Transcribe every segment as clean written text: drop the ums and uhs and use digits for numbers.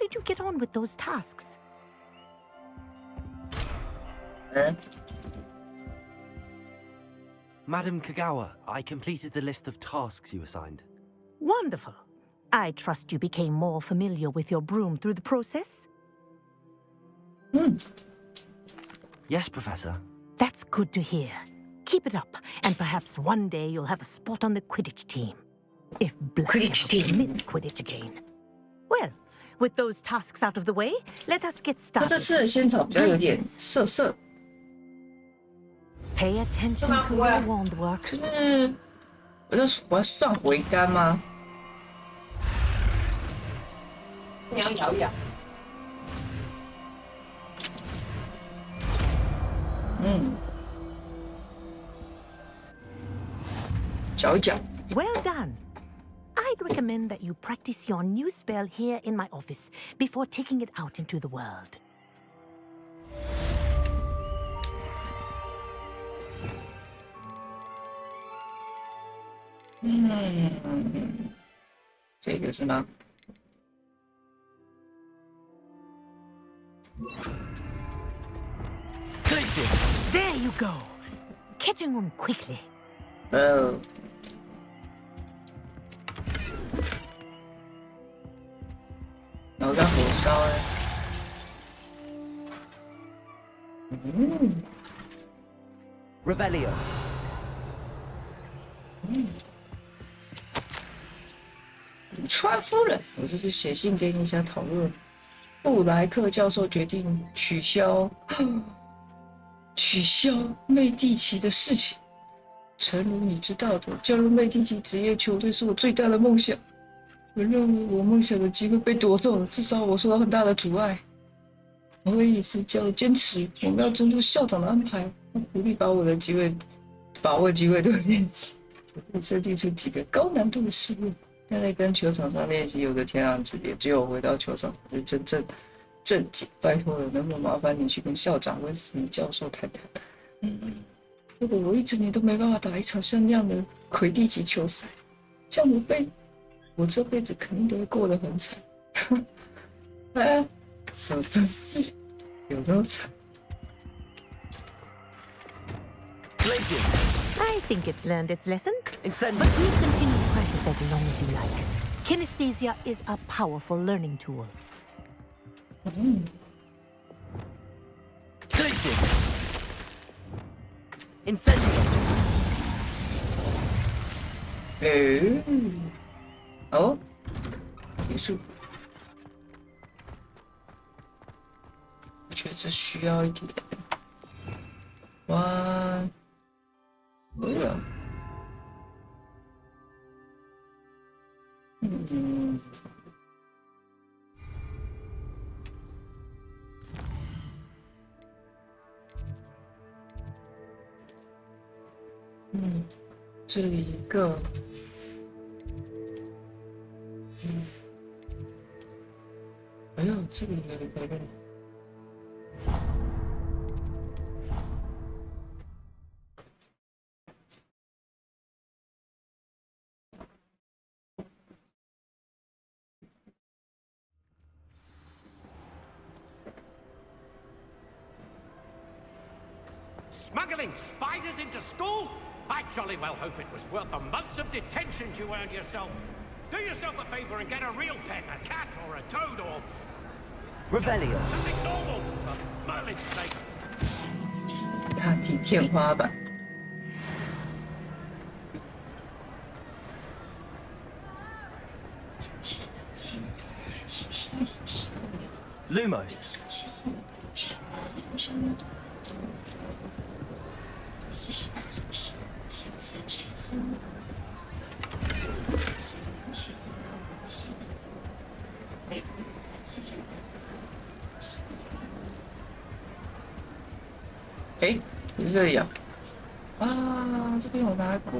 did you get on with those tasks? Madam Kagawa, I completed the list of tasks you assigned. Wonderful. I trust you became more familiar with your broom through the process? Yes, Professor. That's good to hear. Keep it up, and perhaps one day you'll have a spot on the Quidditch team. If Black ever permits Quidditch again. Well, with those tasks out of the way, let us get 他这 started. 次的仙草比较有点涩涩， Pay attention to your wand work. 就是我要算回甘吗？你要摇一摇。搅一搅。 Well done. I'd recommend that you practice your new spell here in my office before taking it out into the world. 这个是吗？ There you go. Catching on quickly. 哦。然后在火烧呢。Revelio. 川夫人，我这是写信给你，想讨论。布莱克教授决定取消妹蒂奇的事情。诚如你知道的，加入妹蒂奇职业球队是我最大的梦想。我认为我梦想的机会被夺走了，至少我受到很大的阻碍。我会一直叫坚持，我们要遵守校长的安排，我鼓励把握机会多练习。我会设定出几个高难度的试验。现在跟球场上练习有着天壤之别，只有回到球场才是真正正解。拜托了，能不能麻烦你去跟校长温斯尼教授谈谈？如果我一整年都没办法打一场像那样的魁地奇球赛，这样我这辈子肯定都会过得很惨。啊，什么东西有这么惨？ I think it's learned its lesson, but you continue to practice as long as you like. Kinesthesia is a powerful learning tool. Incendio. 哦，结束。我觉得这需要一点。哇，没有。这里一个。哎呦，这里有一个人。Smuggling spiders into school? I jolly well hope it was worth the months of detentions you earned yourself. Do yourself a favor and get a real pet, a cat or a toad or... Revelio. something normal, for Merlin's sake. 它挺天花板。Lumos.哎，是这里啊！啊，这边我拿过。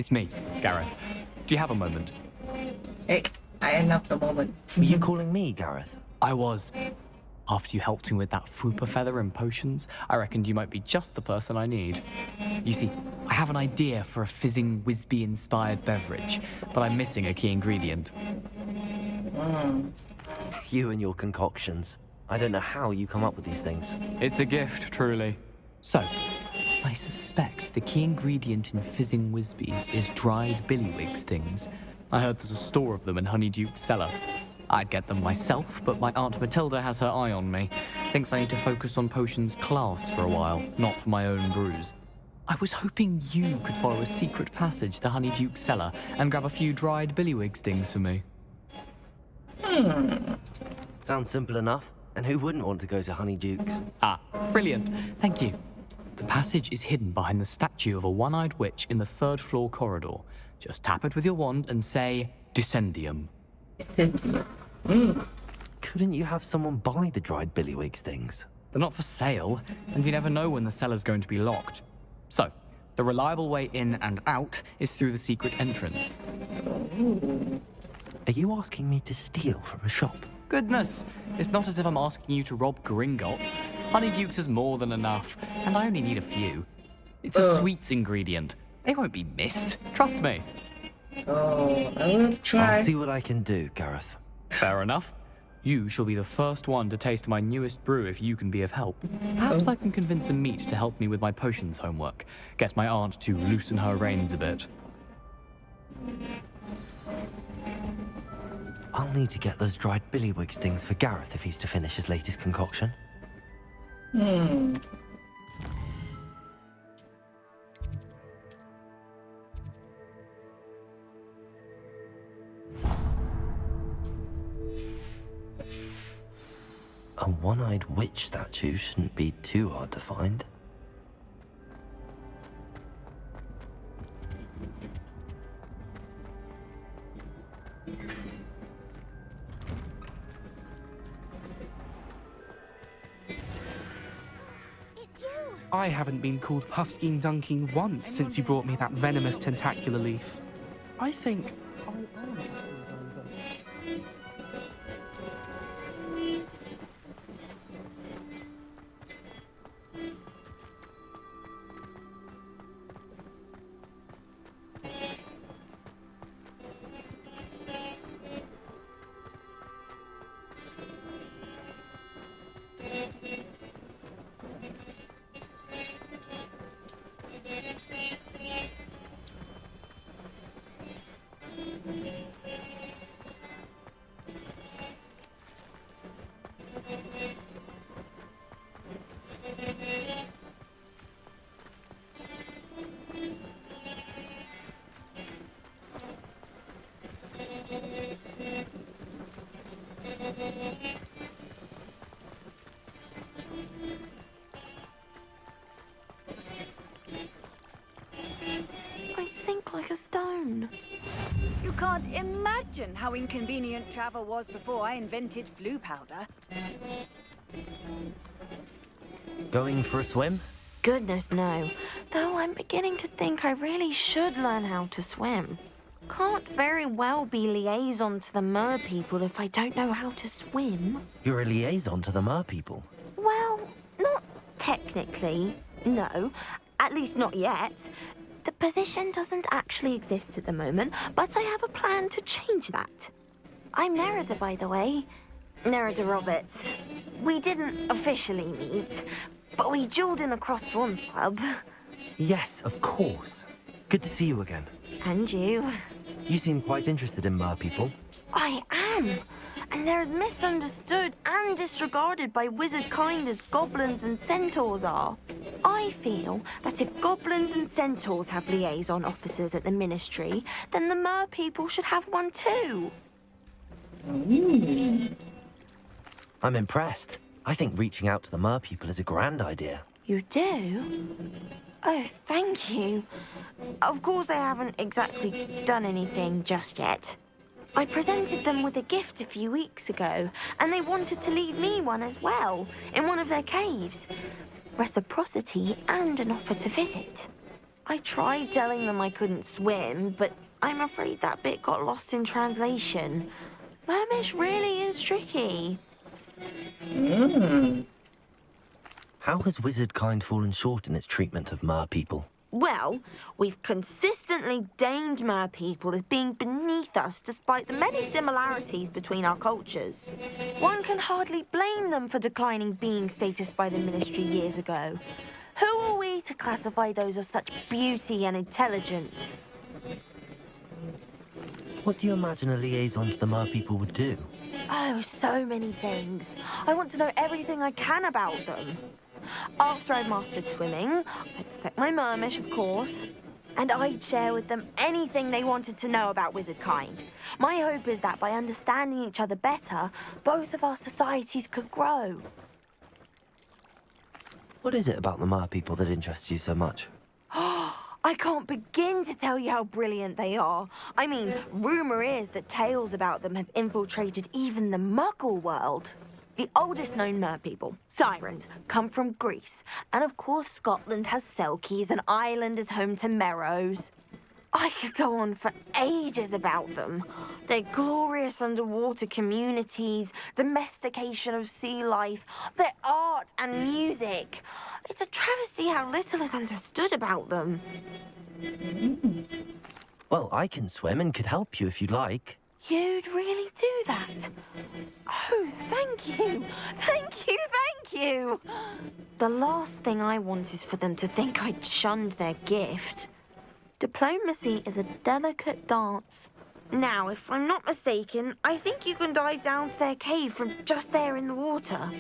it's me, Gareth. Do you have a moment? Hey, I have the moment. Were you calling me, Gareth? I was. After you helped me with that Fwooper feather and potions, I reckoned you might be just the person I need. You see, I have an idea for a fizzing Whizbee-inspired beverage, but I'm missing a key ingredient. You and your concoctions. I don't know how you come up with these things. It's a gift, truly. So, I suspect the key ingredient in fizzing Whizbees is dried billywig stings. I heard there's a store of them in Honeyduke's cellar. I'd get them myself, but my Aunt Matilda has her eye on me. Thinks I need to focus on potions class for a while, not for my own brews. I was hoping you could follow a secret passage to Honeyduke's cellar and grab a few dried billywig stings for me. Sounds simple enough. And who wouldn't want to go to Honeyduke's? Ah, brilliant. Thank you. The passage is hidden behind the statue of a one-eyed witch in the third-floor corridor. Just tap it with your wand and say, Descendium. Couldn't you have someone buy the dried billywig stings? They're not for sale, and you never know when the cellar's going to be locked. So, the reliable way in and out is through the secret entrance. Are you asking me to steal from a shop? Goodness, it's not as if I'm asking you to rob Gringotts. Honeyduke's is more than enough, and I only need a few. It's a sweets ingredient. They won't be missed, trust me. Oh, I will try. I'll see what I can do, Gareth. Fair enough. You shall be the first one to taste my newest brew if you can be of help. Perhaps I can convince a meat to help me with my potions homework. Get my aunt to loosen her reins a bit. I'll need to get those dried billywig stings for Gareth if he's to finish his latest concoction. A one-eyed witch statue shouldn't be too hard to find. I haven't been called Puffskein Dunking once since you brought me that venomous tentacular leaf. I think I am actually I'd sink like a stone. You can't imagine how inconvenient travel was before I invented flu powder. Going for a swim? Goodness, no. Though I'm beginning to think I really should learn how to swim. Can't very well be liaison to the mer people if I don't know how to swim. You're a liaison to the mer people. Well, not technically, no. At least not yet. The position doesn't actually exist at the moment, but I have a plan to change that. I'm Nerida, by the way. Nerida Roberts. We didn't officially meet, but we duelled in the Crossed Swans Club. Yes, of course. Good to see you again. And you. You seem quite interested in mer people. I am. And they're as misunderstood and disregarded by wizard kind as goblins and centaurs are. I feel that if goblins and centaurs have liaison officers at the ministry, then the mer people should have one too. I'm impressed. I think reaching out to the mer people is a grand idea. You do? Oh, thank you. Of course I haven't exactly done anything just yet. I presented them with a gift a few weeks ago, and they wanted to leave me one as well, in one of their caves. Reciprocity and an offer to visit. I tried telling them I couldn't swim, but I'm afraid that bit got lost in translation. Mermish really is tricky. How has wizardkind fallen short in its treatment of mer people? Well, we've consistently deemed mer people as being beneath us despite the many similarities between our cultures. One can hardly blame them for declining being status by the Ministry years ago. Who are we to classify those of such beauty and intelligence? What do you imagine a liaison to the mer people would do? Oh, so many things. I want to know everything I can about them. After I've mastered swimming, I'd perfect my mermish, of course, and I'd share with them anything they wanted to know about wizardkind. My hope is that by understanding each other better, both of our societies could grow. What is it about the mer people that interests you so much? I can't begin to tell you how brilliant they are. I mean, rumor is that tales about them have infiltrated even the Muggle world. The oldest known mer people, sirens, come from Greece. And of course, Scotland has Selkies and Ireland is home to Merrows. I could go on for ages about them. Their glorious underwater communities, domestication of sea life, their art and music. It's a travesty how little is understood about them. Well, I can swim and could help you if you'd like. You'd really do that? Oh, thank you. Thank you, thank you. The last thing I want is for them to think I'd shunned their gift. Diplomacy is a delicate dance. Now, if I'm not mistaken, I think you can dive down to their cave from just there in the water.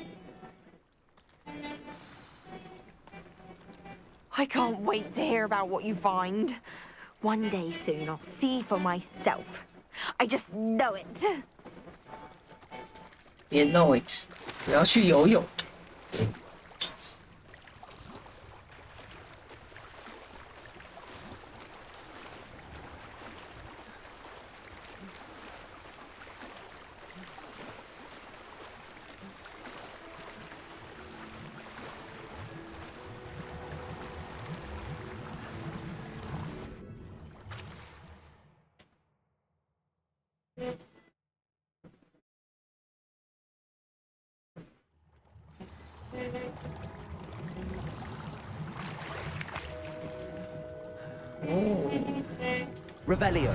I can't wait to hear about what you find. One day soon, I'll see for myself. I just know it. You know it. 我要去游泳。Revelio.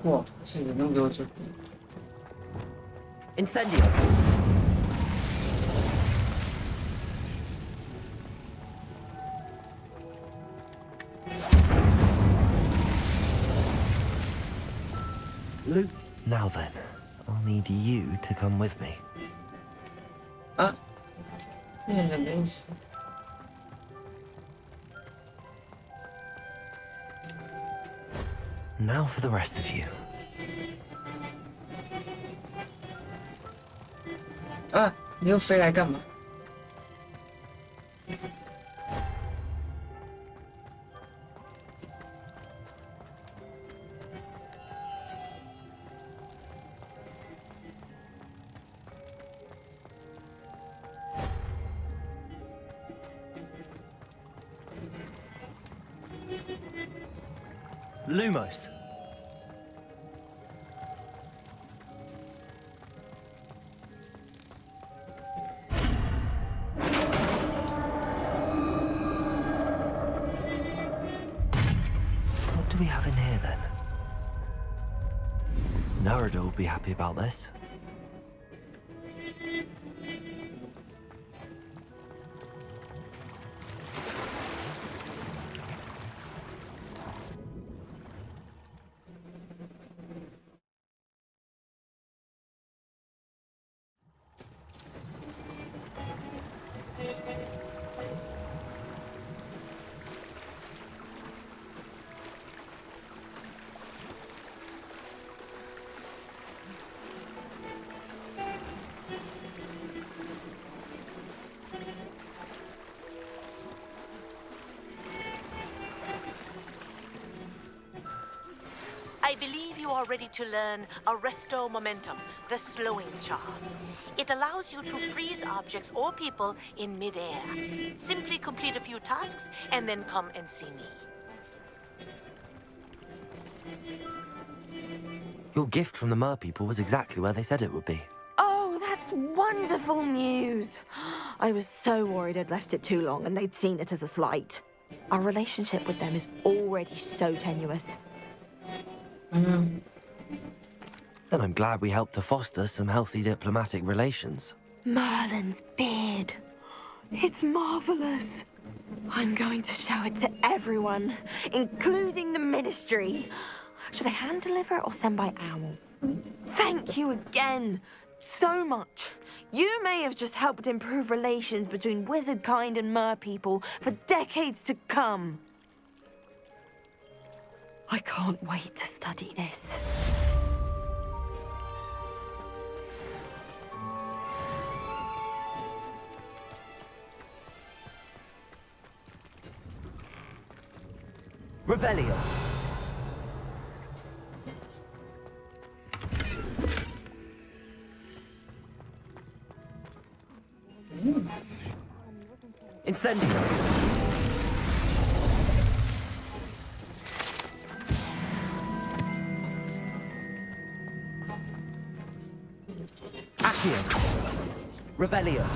哇，这个能给我做。Incendio. Now then, I'll need you to come with me. 啊，变成东西。Now for the rest of you. 啊，你又飞来干嘛？ Lumos. What do we have in here then? Narada will be happy about this. are ready to learn Arresto Momentum, the slowing charm. It allows you to freeze objects or people in midair. Simply complete a few tasks and then come and see me. Your gift from the Mer people was exactly where they said it would be. Oh, that's wonderful news. I was so worried I'd left it too long and they'd seen it as a slight. Our relationship with them is already so tenuous. Then I'm glad we helped to foster some healthy diplomatic relations. Merlin's beard. It's marvelous. I'm going to show it to everyone, including the Ministry. Should I hand deliver it or send by owl? Thank you again so much. You may have just helped improve relations between wizard kind and mer people for decades to come. I can't wait to study this. Revelio. Incendio. Accio. Revelio.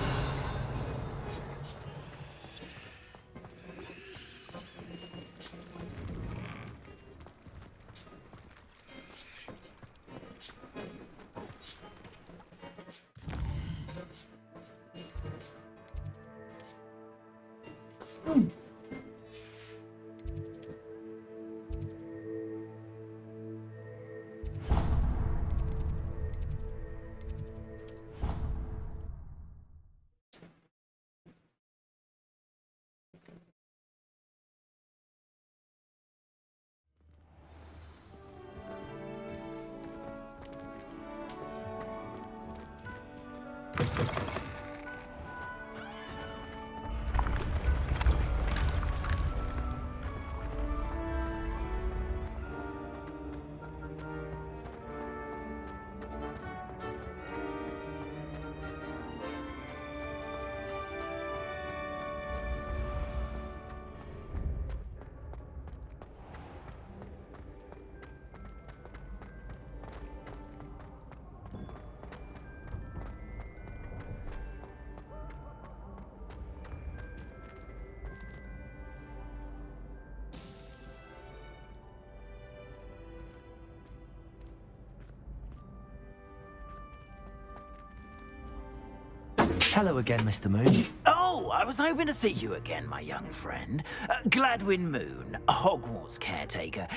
Hello again, Mr. Moon. Oh, I was hoping to see you again, my young friend. Gladwin Moon, Hogwarts caretaker,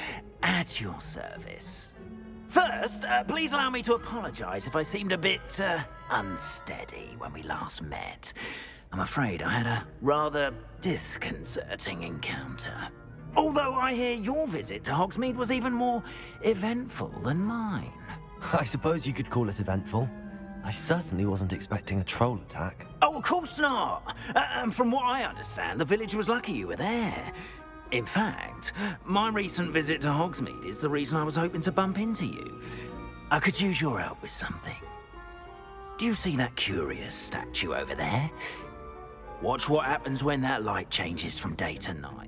at your service. First, please allow me to apologize if I seemed a bit, unsteady when we last met. I'm afraid I had a rather disconcerting encounter. Although I hear your visit to Hogsmeade was even more eventful than mine. I suppose you could call it eventful. I certainly wasn't expecting a troll attack. Oh, of course not. And from what I understand, the village was lucky you were there. In fact, my recent visit to Hogsmeade is the reason I was hoping to bump into you. I could use your help with something. Do you see that curious statue over there? Watch what happens when that light changes from day to night.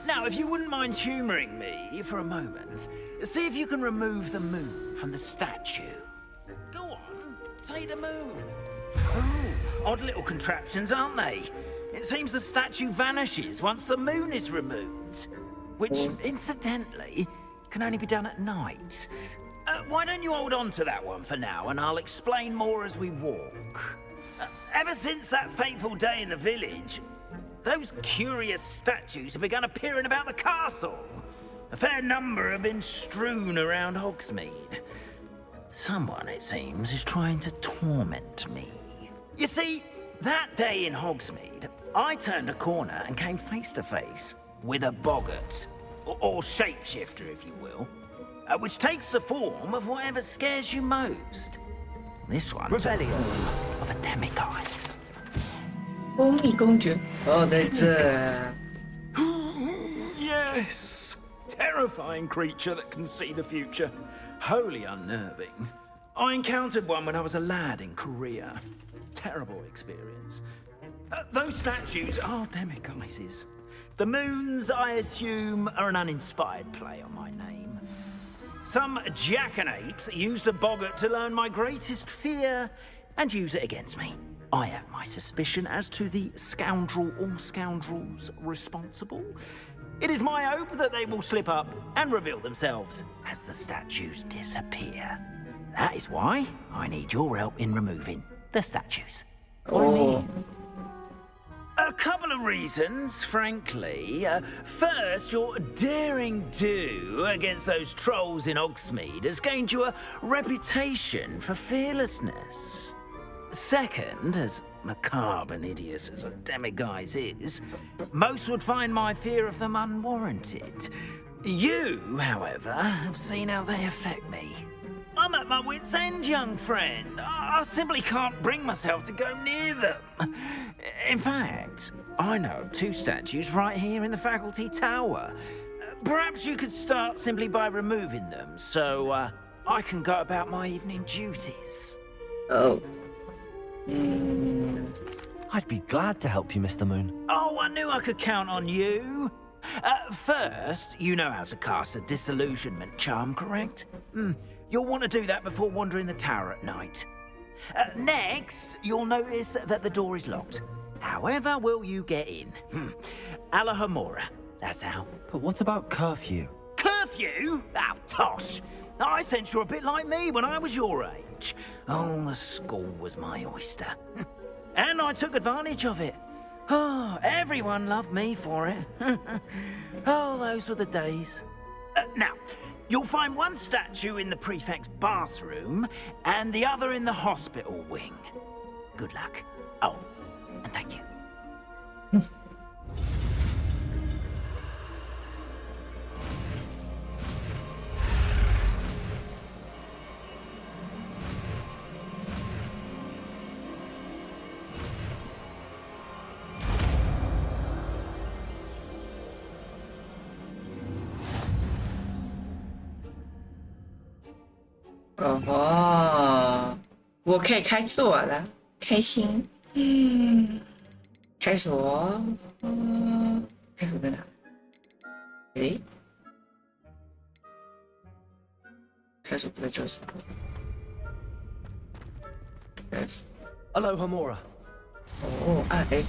Now, if you wouldn't mind humouring me for a moment, see if you can remove the moon from the statue. Go on, take the moon. Oh, odd little contraptions, aren't they? It seems the statue vanishes once the moon is removed, which, incidentally, can only be done at night. Why don't you hold on to that one for now, and I'll explain more as we walk. Ever since that fateful day in the village, those curious statues have begun appearing about the castle. A fair number have been strewn around Hogsmeade. Someone, it seems, is trying to torment me. You see, that day in Hogsmeade, I turned a corner and came face to face with a boggart, or shapeshifter, if you will. which takes the form of whatever scares you most. This one took the form of a demiguise. 蜂蜜公爵哦，在这。 Yes! Terrifying creature that can see the future. Wholly unnerving. I encountered one when I was a lad in Korea. Terrible experience. Those statues are demiguises. The moons, I assume, are an uninspired play on my name. Some jackanapes used a boggart to learn my greatest fear and use it against me. I have my suspicion as to the scoundrel or scoundrels responsible. It is my hope that they will slip up and reveal themselves as the statues disappear. That is why I need your help in removing the statues. Oh. A couple of reasons, frankly. First, your daring do against those trolls in Hogsmeade has gained you a reputation for fearlessness. Second, as macabre and hideous as a demiguise is, most would find my fear of them unwarranted. You, however, have seen how they affect me. I'm at my wit's end, young friend. I simply can't bring myself to go near them. In fact, I know of 2 statues right here in the faculty tower. Perhaps you could start simply by removing them, so I can go about my evening duties. Oh. I'd be glad to help you, Mr. Moon. Oh, I knew I could count on you. First, you know how to cast a disillusionment charm, correct? You'll want to do that before wandering the tower at night. Next, you'll notice that the door is locked. However will you get in? Alahomora, that's how. But what about curfew? Curfew? Oh, tosh. I sense you're a bit like me when I was your age. Oh, the school was my oyster. And I took advantage of it. Oh, everyone loved me for it. Oh, those were the days. Now, you'll find one statue in the prefect's bathroom and the other in the hospital wing. Good luck. Oh, and thank you.哦，我可以开锁了，开心。开锁，开锁在哪？诶，开锁不在这是。F。Alohomora. 哦，按 F。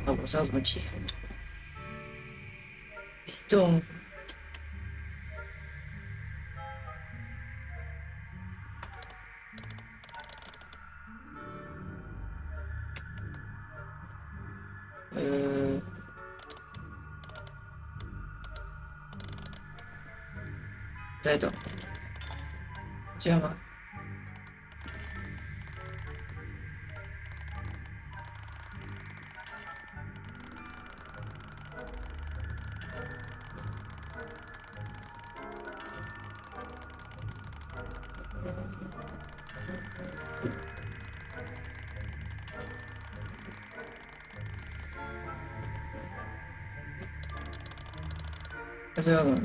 哦，我知道怎么解。移动。再动，这样吗？这样的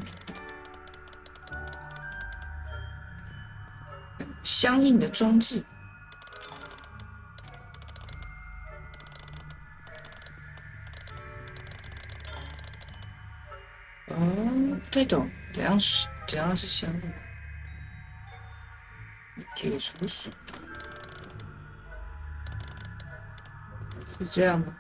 相应的装置。哦，对懂，怎样是相应的？铁除鼠是这样吗？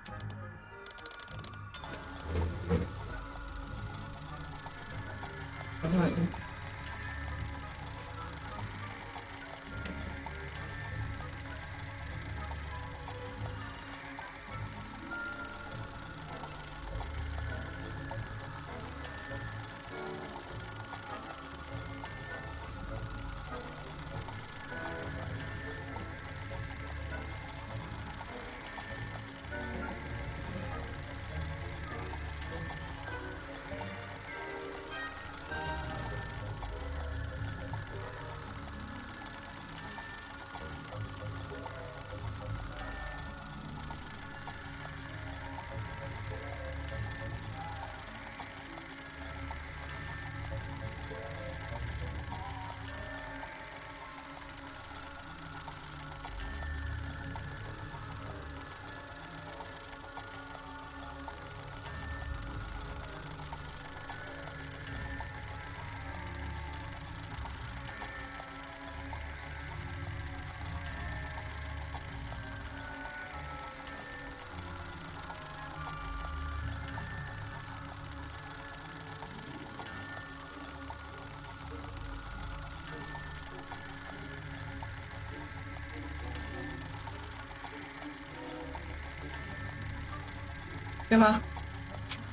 干嘛？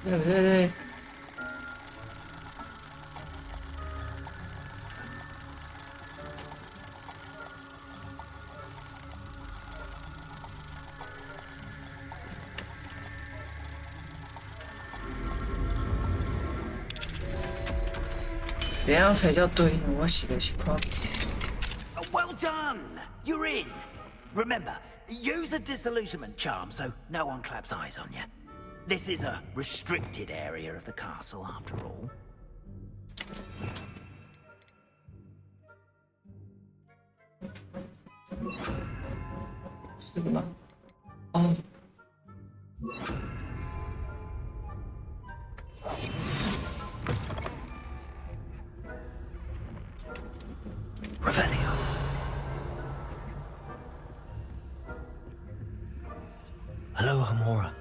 对。怎样才叫对呢？我写的是夸。Well done! You're in. Remember, use a disillusionment charm so no one claps eyes on you. This is a restricted area of the castle, after all. 是这个吗？哦。Revelio. Hello, Hamora.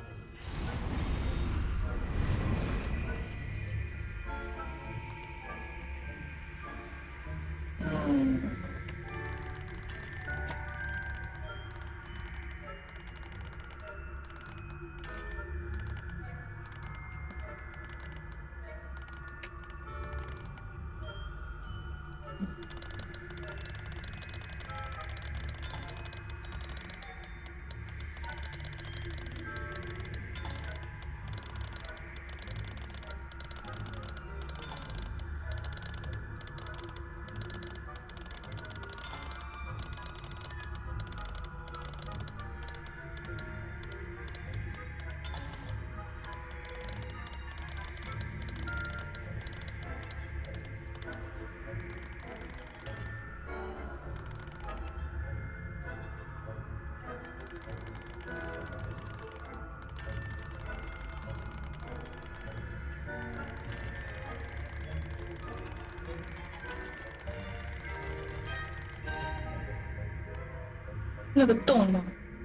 那个洞吗？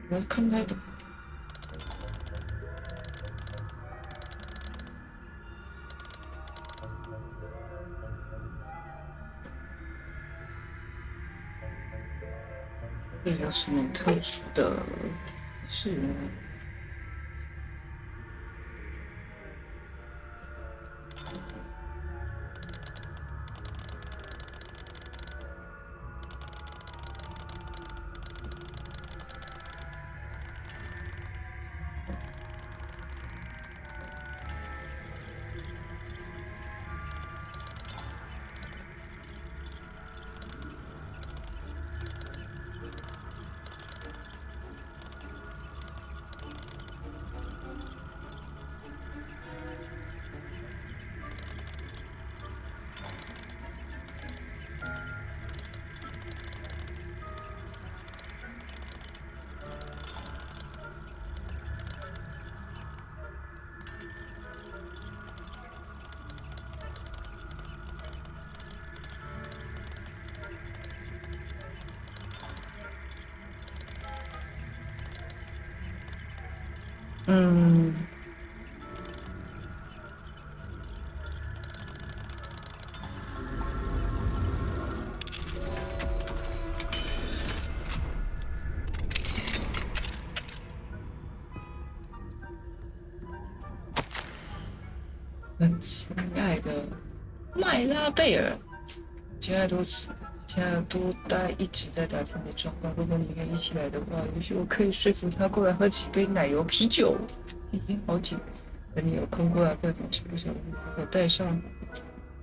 我看不太懂。这有什么特殊的事呢？亲爱的麦拉贝尔，亲爱的多呆一直在打听你的状况。如果你愿意一起来的话，也许我可以说服他过来喝几杯奶油啤酒。已经好久，等你有空过来拜访时，不晓得我带上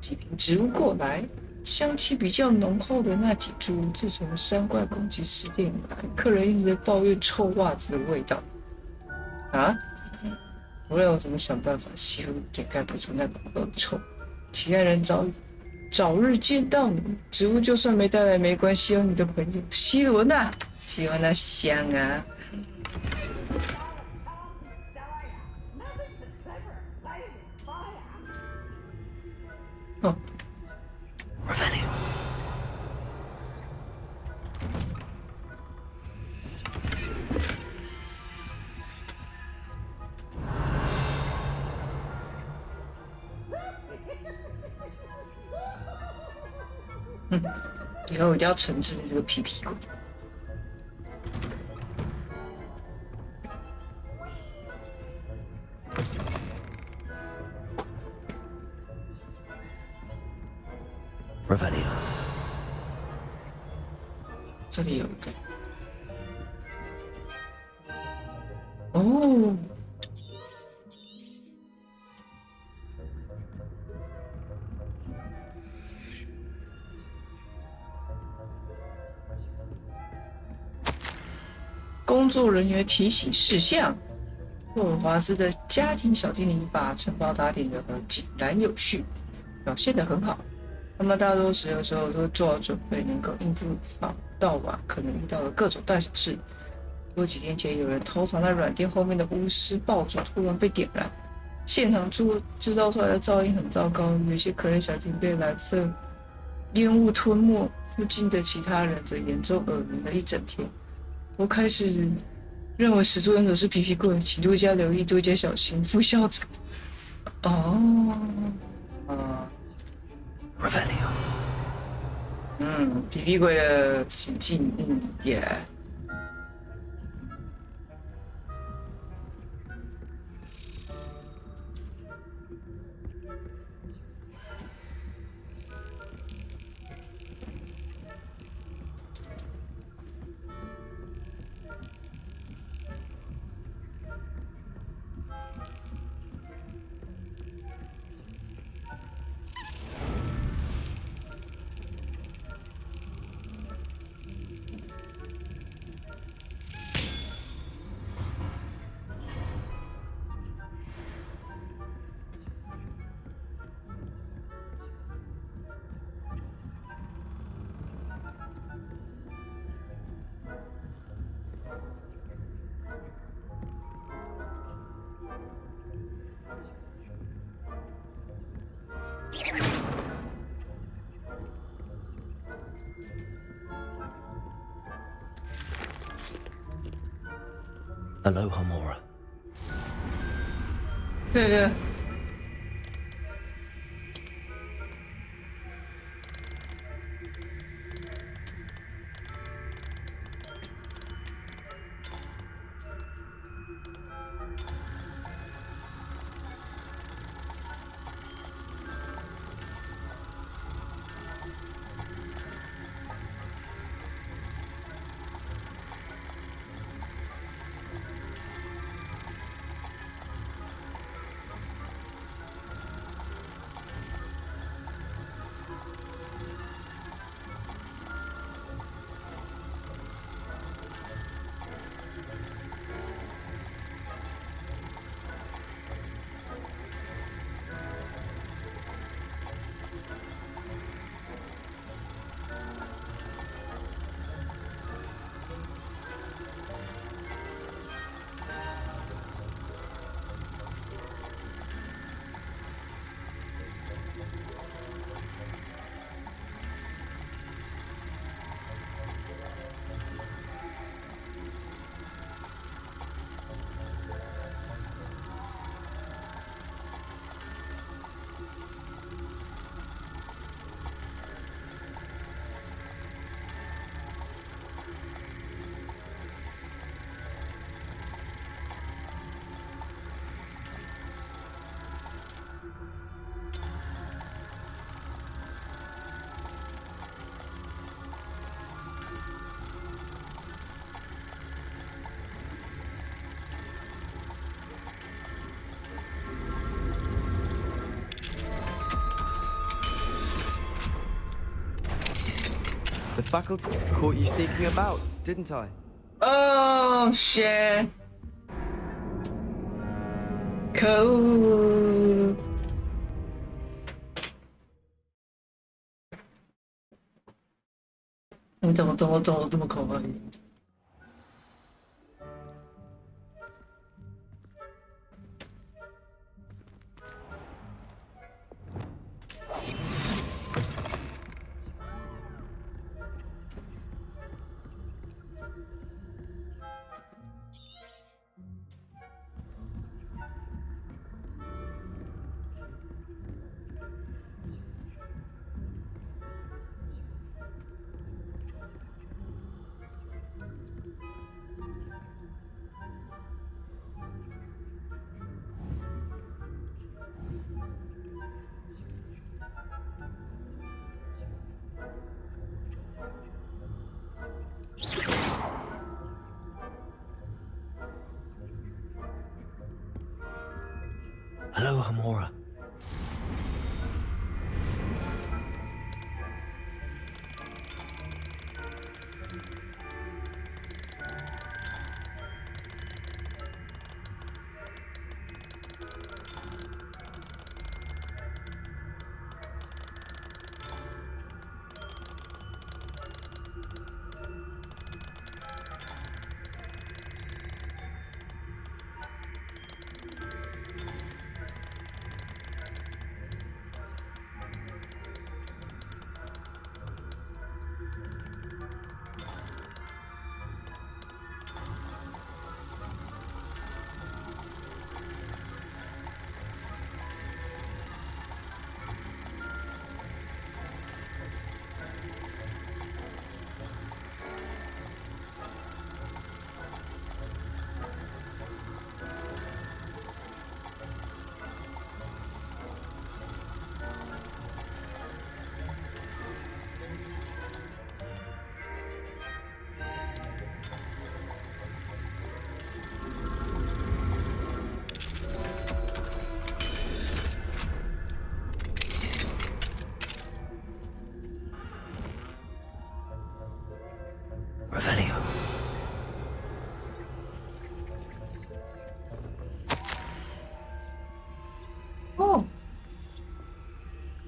几瓶植物过来。香气比较浓厚的那几株，自从山怪攻击事件以来，客人一直在抱怨臭袜子的味道。啊？无论我怎么想办法，吸入也盖不住那股恶臭。期待人早日见到你。植物就算没带来没关系，有你的朋友希伦啊，喜欢那香啊。哦 Revelio. 以后我一定要惩治你这个屁屁狗。Revelio. 这里有一个。哦。工作人员提醒事项：霍尔华兹的家庭小精灵把城堡打点得井然有序，表现得很好。他们大多时候都做好准备，能够应付早到晚可能遇到的各种大小事。不过几天前，有人偷藏在软垫后面的巫师爆竹突然被点燃，现场制造出来的噪音很糟糕，有些可怜小精灵被蓝色烟雾吞没，附近的其他人则严重耳鸣了一整天。我开始认为始作俑者是皮皮贵，请多加留意，多加小心。副校长。Revelio. 皮皮贵的行径，也。Aloha, Mora. 对。The faculty caught you sneaking about, didn't I? Oh shit! 可恶！你怎么这么可爱？ Aloha Mora. Revelio. 哦，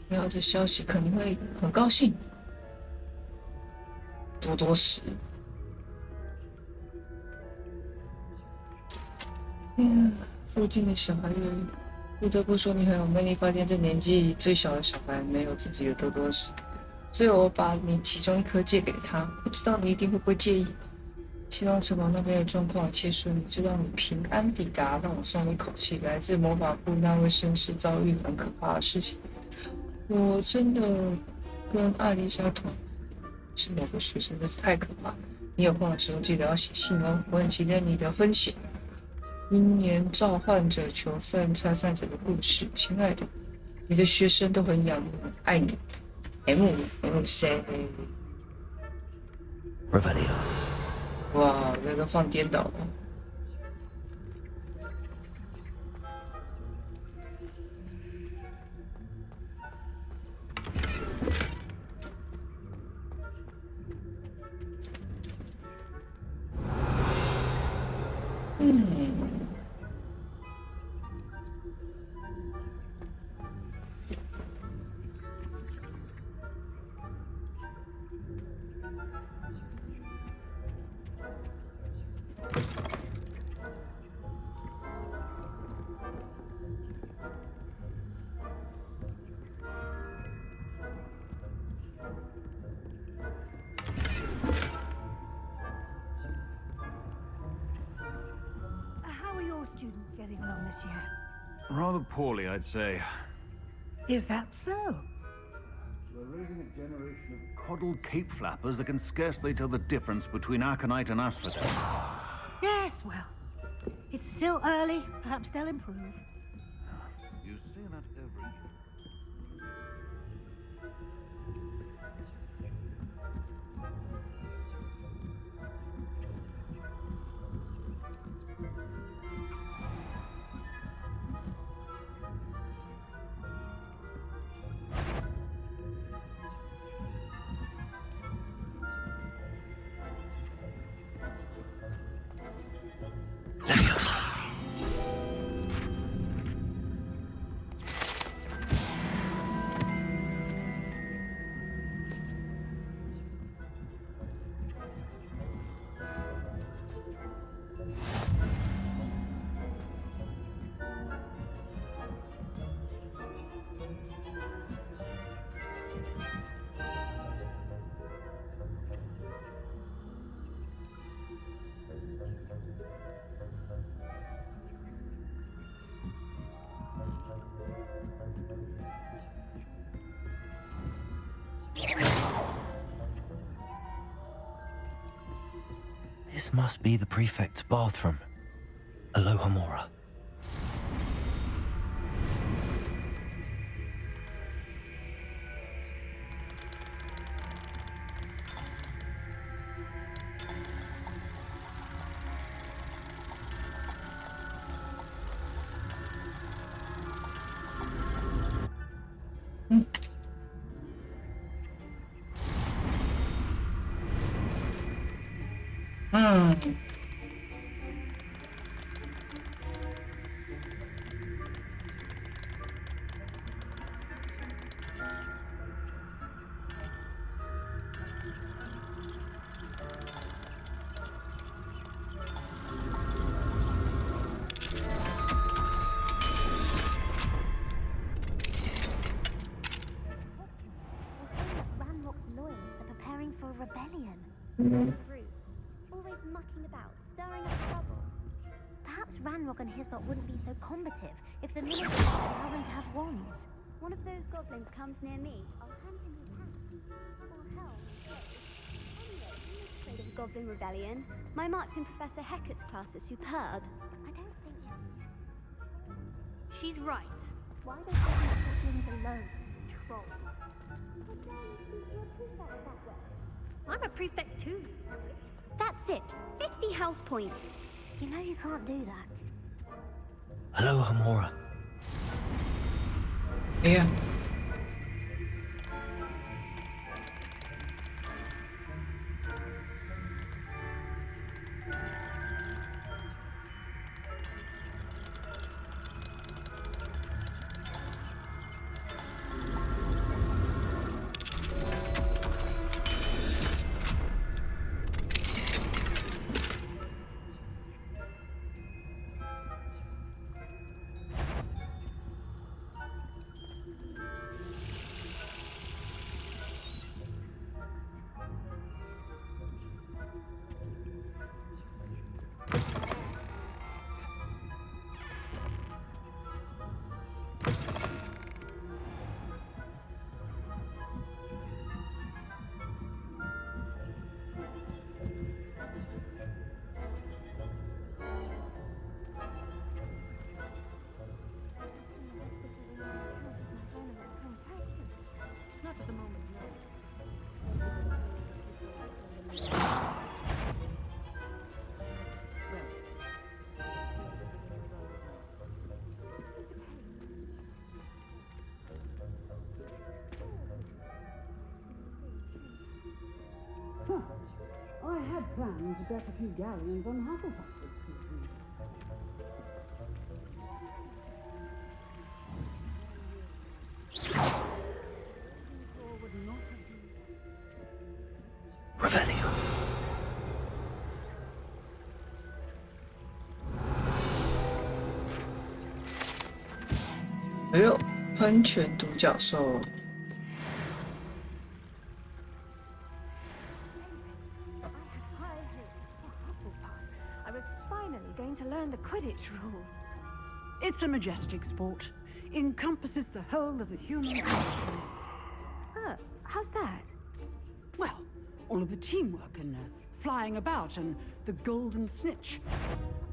听到这消息肯定会很高兴。多多时，附近的小孩越不得不说你很有魅力。发现这年纪最小的小孩没有自己的多多时，所以我把你其中一颗借给他，不知道你一定会不会介意。希望城堡那边的状况一切顺利，知道你平安抵达，让我松了一口气。来自魔法部那位绅士遭遇很可怕的事情，我真的跟艾丽莎同是某个学生，真是太可怕了。你有空的时候记得要写信哦，我很期待你的分享。英年召唤者求胜参赛者的故事，亲爱的，你的学生都很仰慕，爱你。M Revelio. 哇，这个放颠倒了。How are your students getting along this year? Rather poorly, I'd say. Is that so? We're raising a generation of coddled cape flappers that can scarcely tell the difference between aconite and asphodel. Yes, well, it's still early. Perhaps they'll improve. You say that every year. This must be the prefect's bathroom. Aloha Mora. Always mucking about, stirring up trouble. Perhaps Ranrock and Hyssop wouldn't be so combative if the ministers would allow them to have wands. One of those goblins comes near me, I'll hand him his hat. Or hell, anyway, you must afraid of the Goblin Rebellion. My marks in Professor Hecat's class are superb. I don't think... She's right. Why don't you leave goblins alone, troll? I'm a prefect too. That's it. 50 house points. You know you can't do that. Hello, Hamora. Yeah. Not at the moment, no. I had planned to deck a few galleons on Hufflepuff this season. Revelio.哎呦，喷泉独角兽。I was finally going to learn the Quidditch rules. It's a majestic sport. Encompasses the whole of the human condition. How's that? Well, all of the teamwork and flying about and the golden snitch.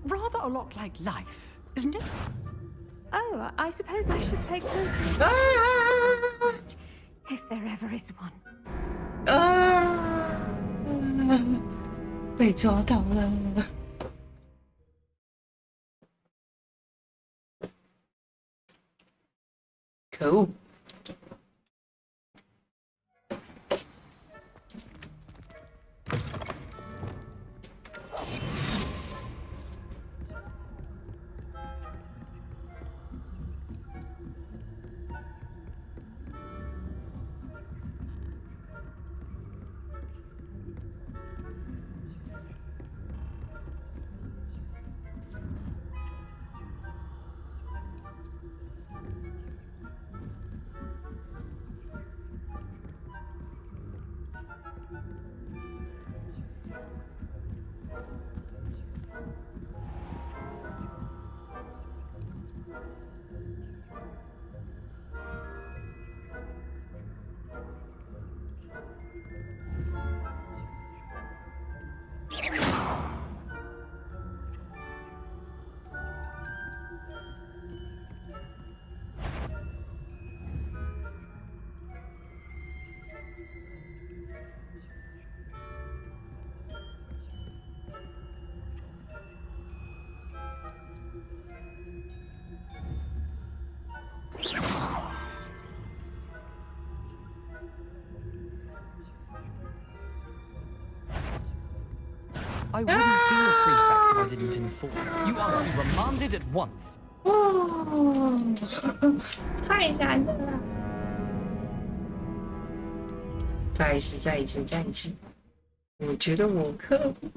Rather a lot like life, isn't it? Oh, I suppose I should pay closer if there ever is one. 被抓到了！可恶！ I wouldn't be a prefect if I didn't inform. You are to be remanded at once. 哦，太难了！再一次，再一次，再一次！我觉得我可以。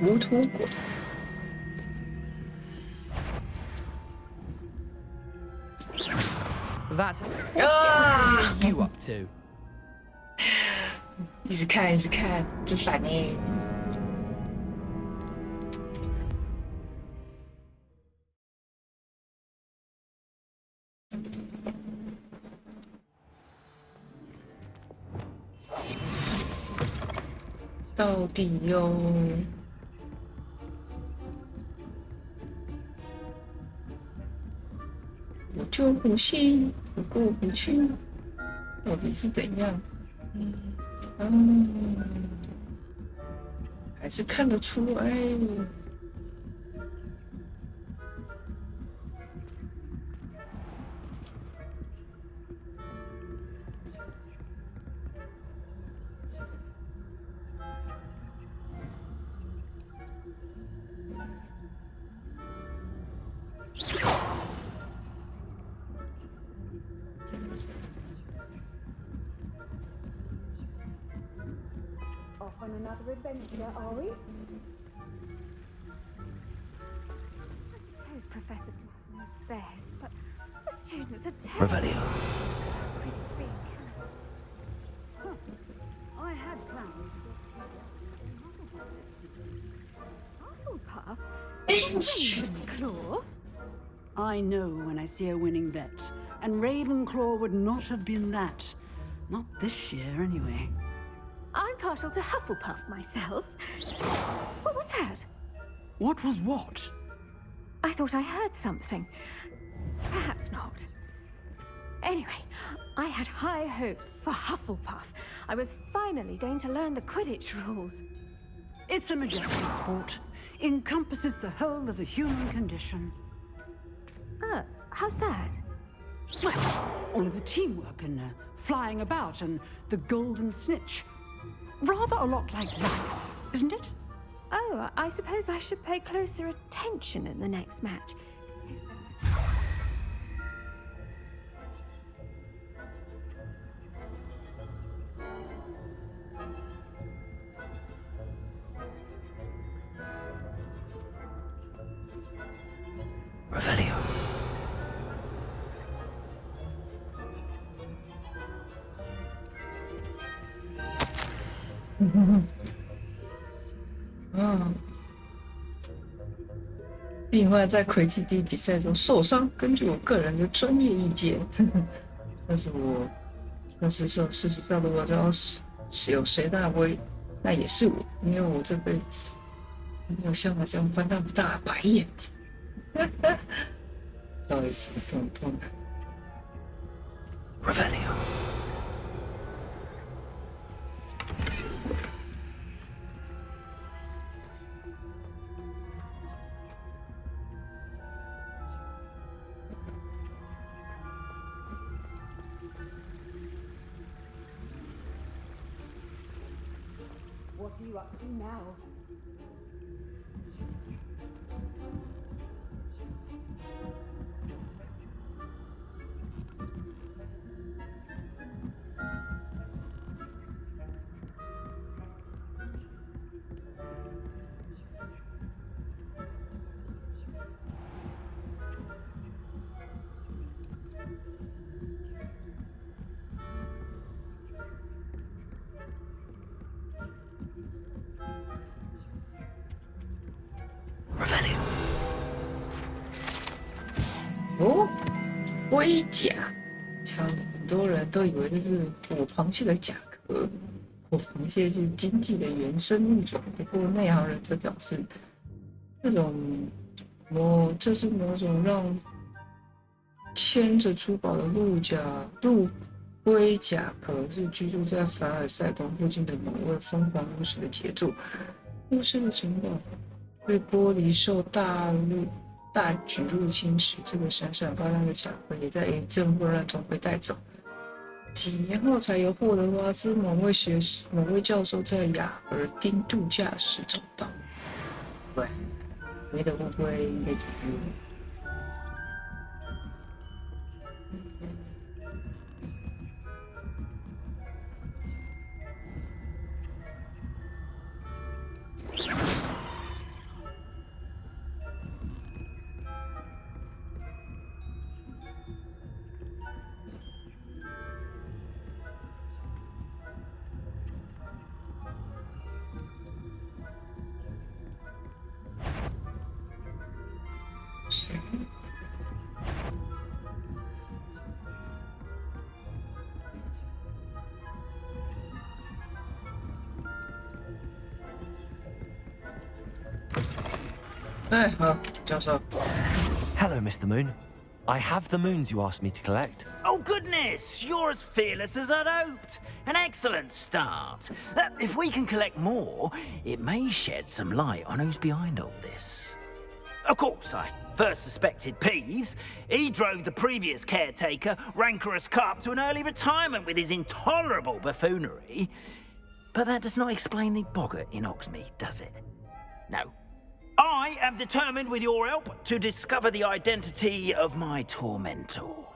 无土果。That. What are you up to? 一直看，一直看，真烦耶！到底哟？我就不信我过不去，到底是怎样？还是看得出来。Off on another adventure, are we? I suppose Professor Black knows best, but the students are terrible. Revelio. Pretty big. Huh. I had plans. Hufflepuff? Ravenclaw? I know when I see a winning bet, and Ravenclaw would not have been that. Not this year, anyway. I'm partial to Hufflepuff myself. What was that? What was what? I thought I heard something. Perhaps not. Anyway, I had high hopes for Hufflepuff. I was finally going to learn the Quidditch rules. It's a majestic sport. Encompasses the whole of the human condition. How's that? Well, all of the teamwork and flying about and the golden snitch. Rather a lot like life, isn't it? Oh, I suppose I should pay closer attention in the next match. Revelio.嗯，另外，在魁地奇比赛中受伤，根据我个人的专业意见，但是说，事实上，如果要是有谁大威，那也是我，因为我这辈子没有像他这样翻那么大白眼。到底是痛的。Revelio. What are you up to now? 哦，龟甲，很多人都以为这是火螃蟹的甲壳。火螃蟹是经济的原生物种，不过内行人则表示，这是某种让牵着珠宝的陆龟甲壳，是居住在凡尔赛宫附近的某位疯狂巫师的杰作。巫师的城堡被玻璃受大举入侵时，这个闪闪发亮的甲壳也在一阵混乱中被带走。几年后，才由霍格华兹某位教授在亚尔丁度假时找到。对，没得乌龟被捕入。哎，好，教授。Hello, Mr. Moon. I have the moons you asked me to collect. Oh, goodness! You're as fearless as I'd hoped. An excellent start. If we can collect more, it may shed some light on who's behind all this. Of course, I first suspected Peeves. He drove the previous caretaker, Rancorous Carp, to an early retirement with his intolerable buffoonery. But that does not explain the boggart in Oxmead, does it? No. I am determined, with your help, to discover the identity of my tormentor.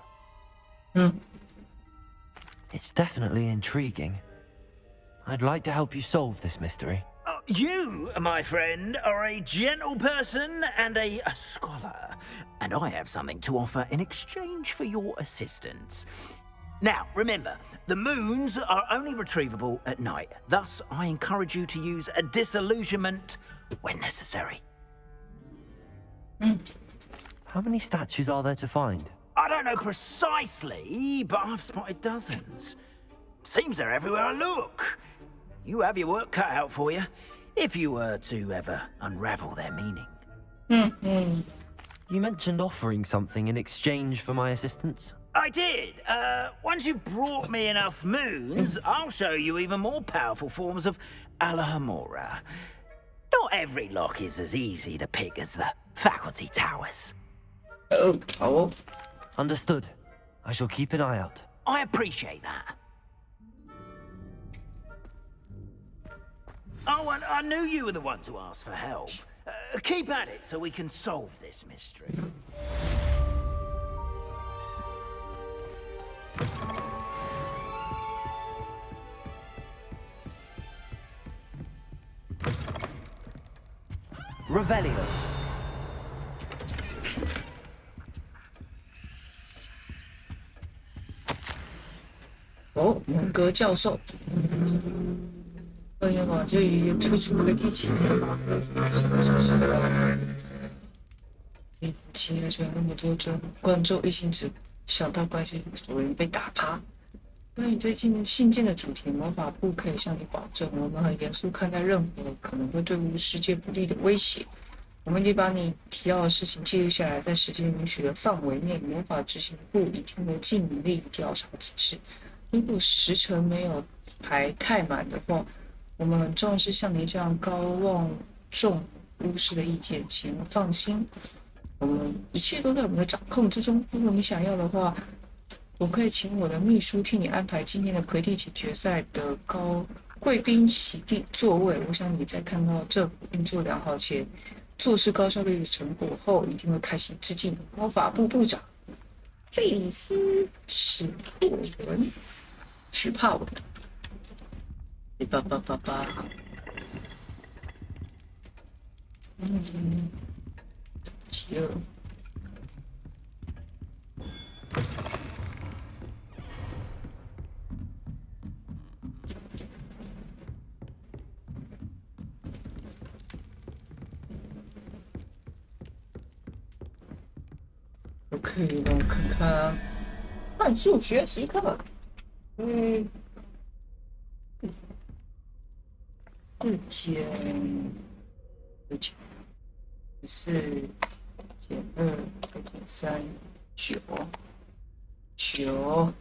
It's definitely intriguing. I'd like to help you solve this mystery. You, my friend, are a gentle person and a scholar, and I have something to offer in exchange for your assistance. Now, remember, the moons are only retrievable at night. Thus, I encourage you to use a disillusionment when necessary. How many statues are there to find? I don't know precisely, but I've spotted dozens. Seems they're everywhere I look. You have your work cut out for you, if you were to ever unravel their meaning. You mentioned offering something in exchange for my assistance? I did. Once you've brought me enough moons, I'll show you even more powerful forms of Alohomora. Not every lock is as easy to pick as the faculty towers. Oh. Understood. I shall keep an eye out. I appreciate that. Oh, and I knew you were the one to ask for help. Keep at it so we can solve this mystery. Revelio. 哦，蒙格教授。二年网就已推出了第7天吧。而且有那么多观众一心只想到关系主人被打趴。关于最近信件的主题，魔法部可以向你保证，我们很严肃看待任何可能会对世界不利的威胁。我们已经把你提到的事情记录下来，在时间允许的范围内，魔法执行部已经会尽力调查此事。如果时程没有排太满的话，我们很重视像你这样高望重巫师的意见，请放心，我们一切都在我们的掌控之中。如果你想要的话，我可以请我的秘书替你安排今天的魁地奇决赛的贵宾席地座位。我想你在看到政府运作良好且做事高效率的成果后，一定会开心致敬魔法部部长费里斯·史帕文。邪恶。OK， 让我看看，算术学习课。4减2+3=9。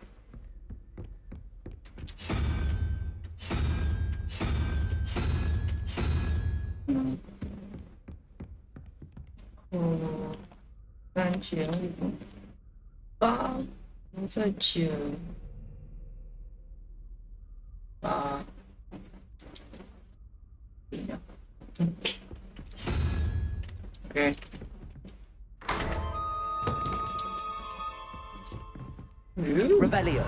3减5，8，我再减8，一样。OK。Revelio.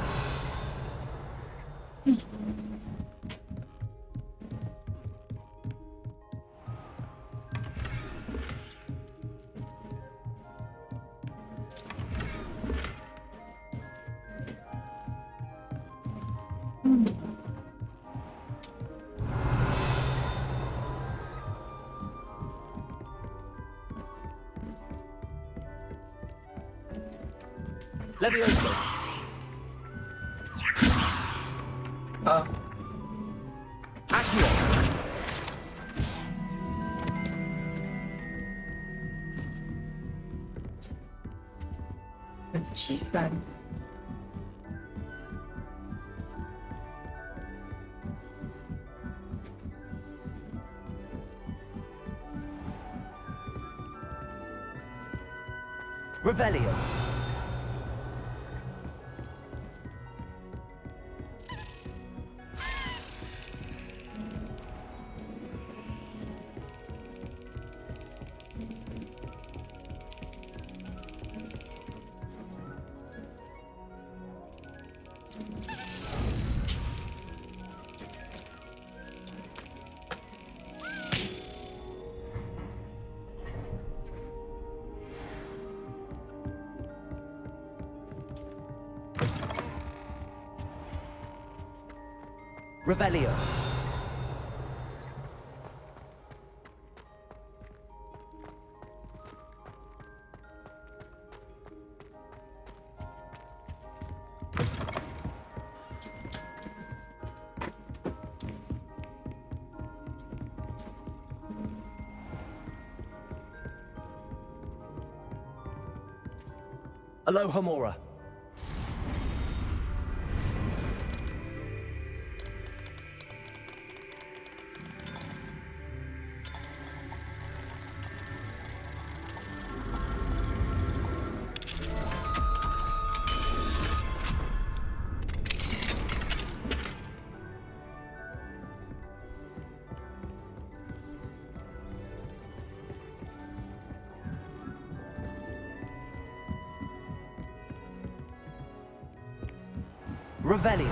Levioso. 啊 Accio. 73。Revelio. Revelio. Aloha Mora. Revelio.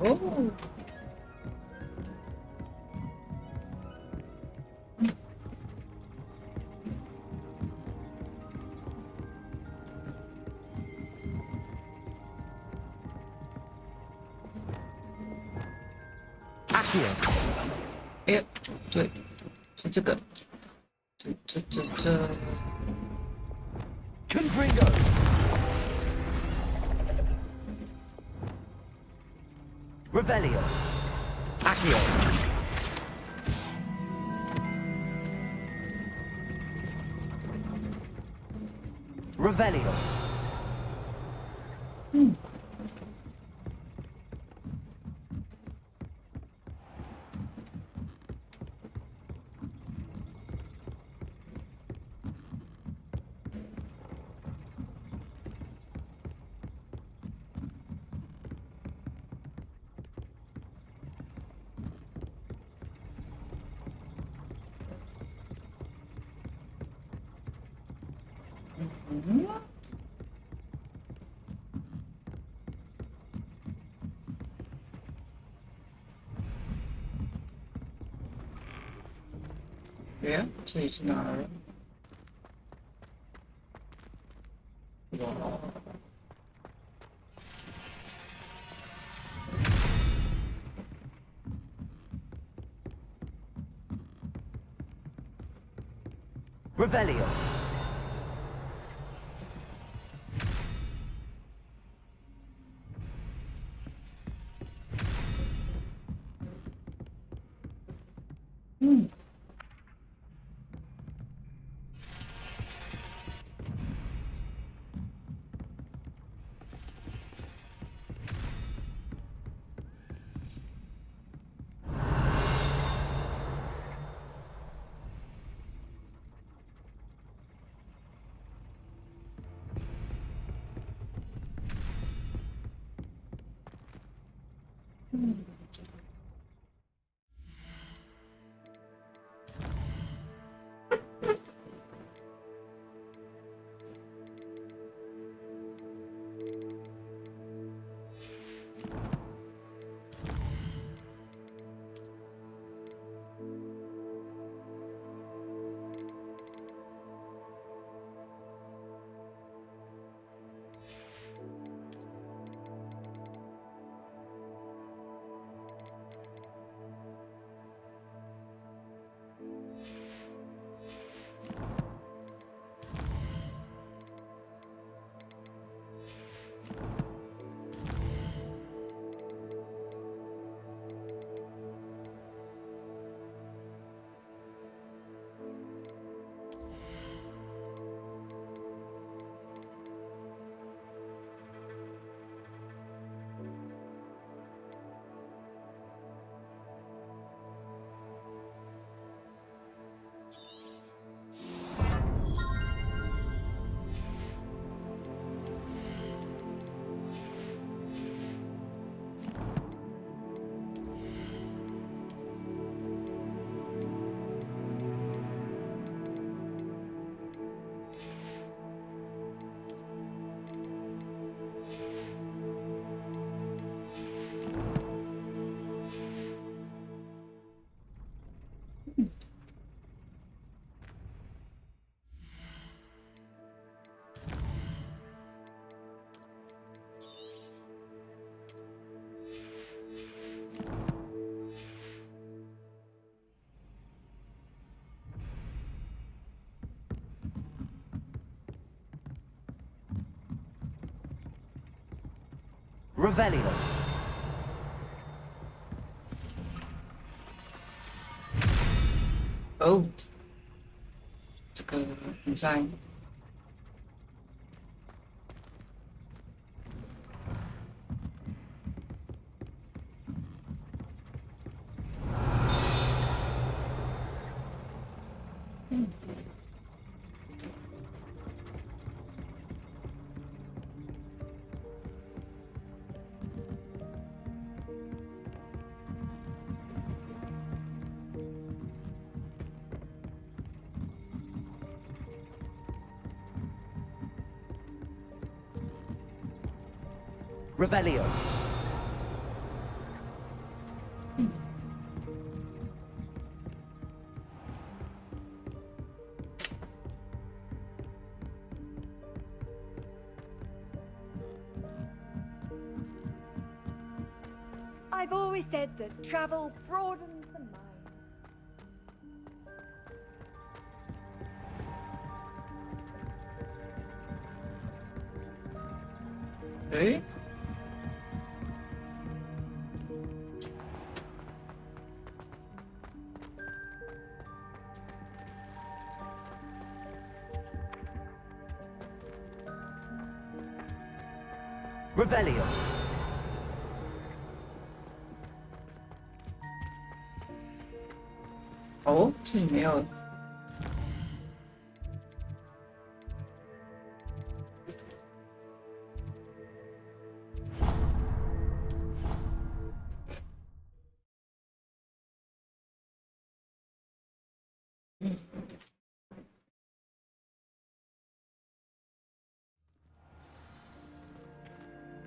Oh. Accio. 哎，对，是这个。这。Confringo. Revelio. Accio. Revelio. Yeah, 这里是哪儿？ Revelio. Revelio. Oh， 这个不在。Revelio. I've always said that travel broadens the mind. Hey? Revelio. Oh, 这里没有。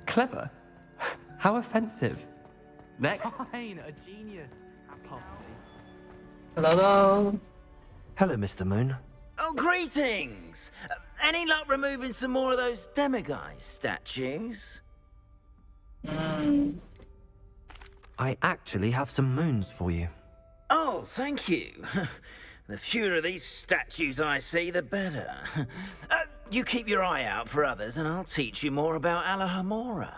Clever? How offensive. Next. Fine, a genius. Possibly. Hello. Hello, Mr. Moon. Oh, greetings! Any luck removing some more of those demiguise statues? I actually have some moons for you. Oh, thank you. The fewer of these statues I see, the better. You keep your eye out for others, and I'll teach you more about Alohomora.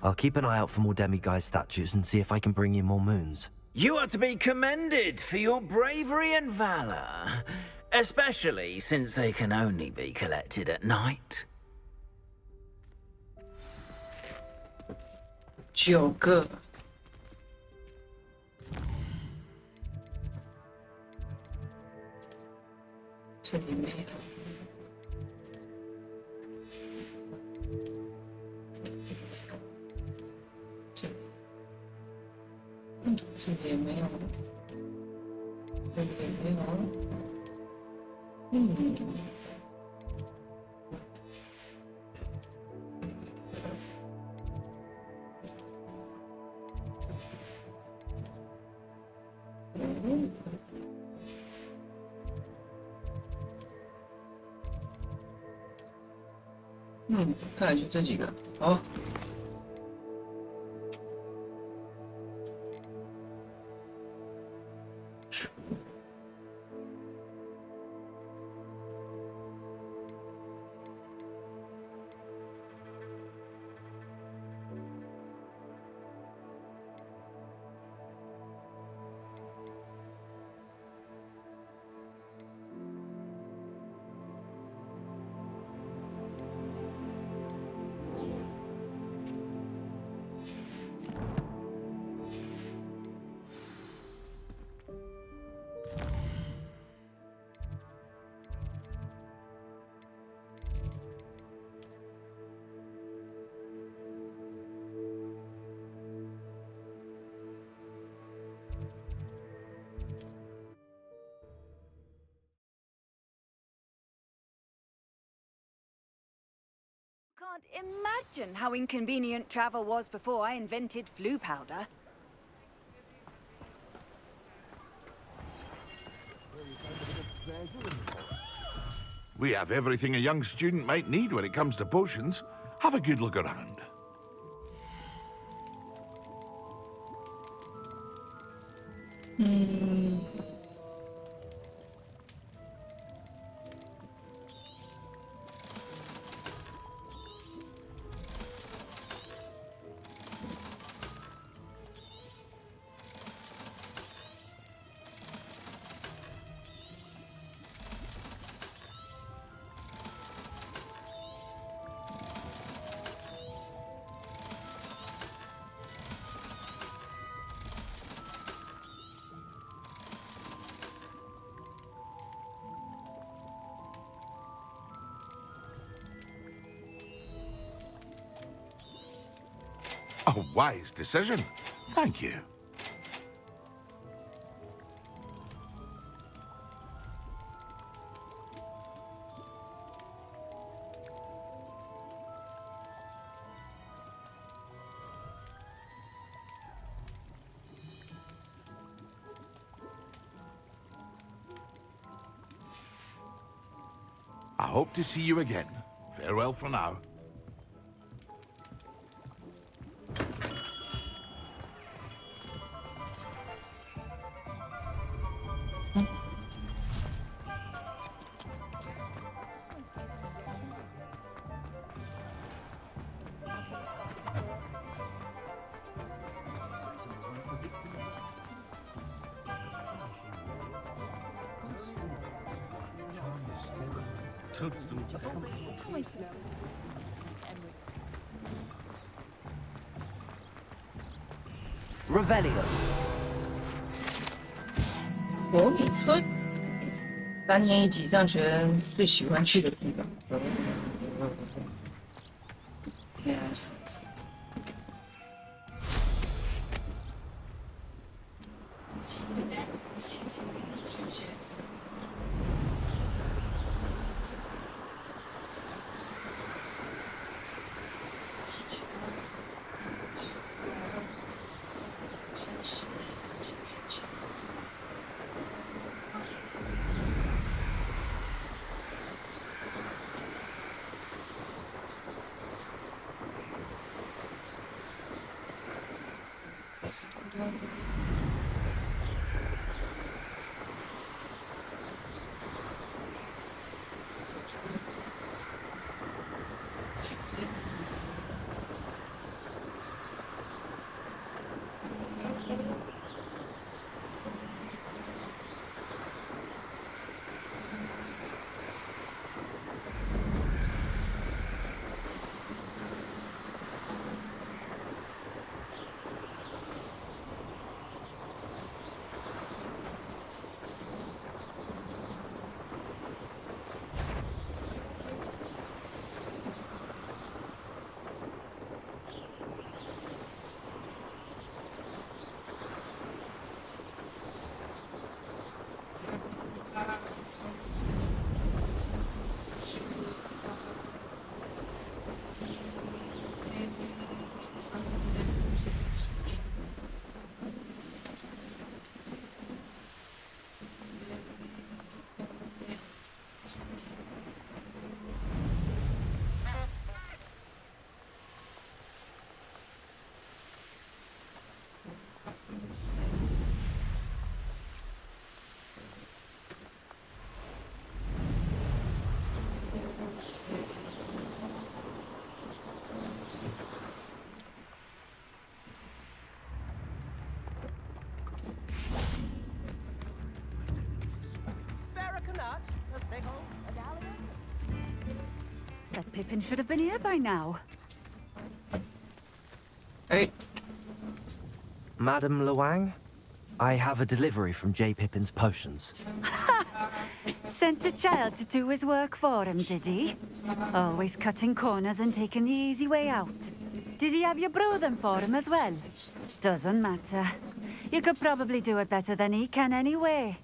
I'll keep an eye out for more demiguise statues and see if I can bring you more moons. You are to be commended for your bravery and valor, especially since they can only be collected at night. 9个。这里没有。这里也没有。这里也没有。看来就这几个。好。Can't imagine how inconvenient travel was before I invented flu powder. We have everything a young student might need when it comes to potions. Have a good look around. A wise decision. Thank you. I hope to see you again. Farewell for now. Revelio. 国米村，3年一级上学最喜欢去的地方。That Pippin should have been here by now. Hey. Madam Luang, I have a delivery from J. Pippin's potions. Sent a child to do his work for him, did he? Always cutting corners and taking the easy way out. Did he have you brew them for him as well? Doesn't matter. You could probably do it better than he can anyway.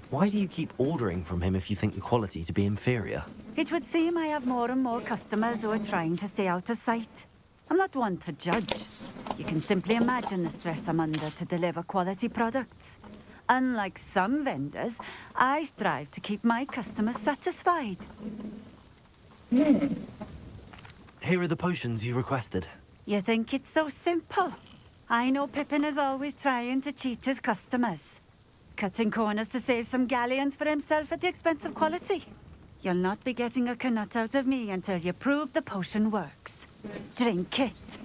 Why do you keep ordering from him if you think the quality to be inferior? It would seem I have more and more customers who are trying to stay out of sight. I'm not one to judge. You can simply imagine the stress I'm under to deliver quality products. Unlike some vendors, I strive to keep my customers satisfied. Here are the potions you requested. You think it's so simple? I know Pippin is always trying to cheat his customers. Cutting corners to save some galleons for himself at the expense of quality. You'll not be getting a canut out of me until you prove the potion works. Drink it.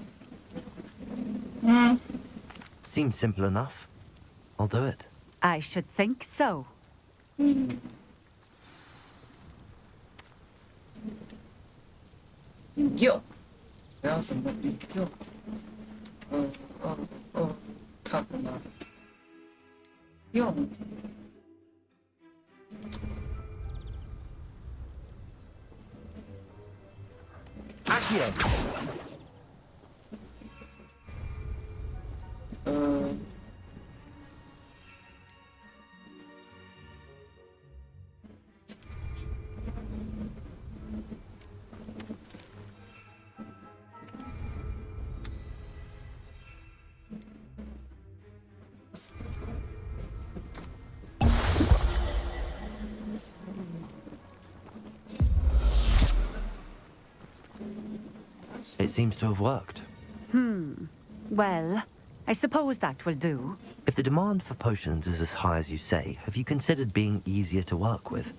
Seems simple enough. I'll do it. I should think so. Yo. Yo. Accio. It seems to have worked. Well, I suppose that will do. If the demand for potions is as high as you say, have you considered being easier to work with?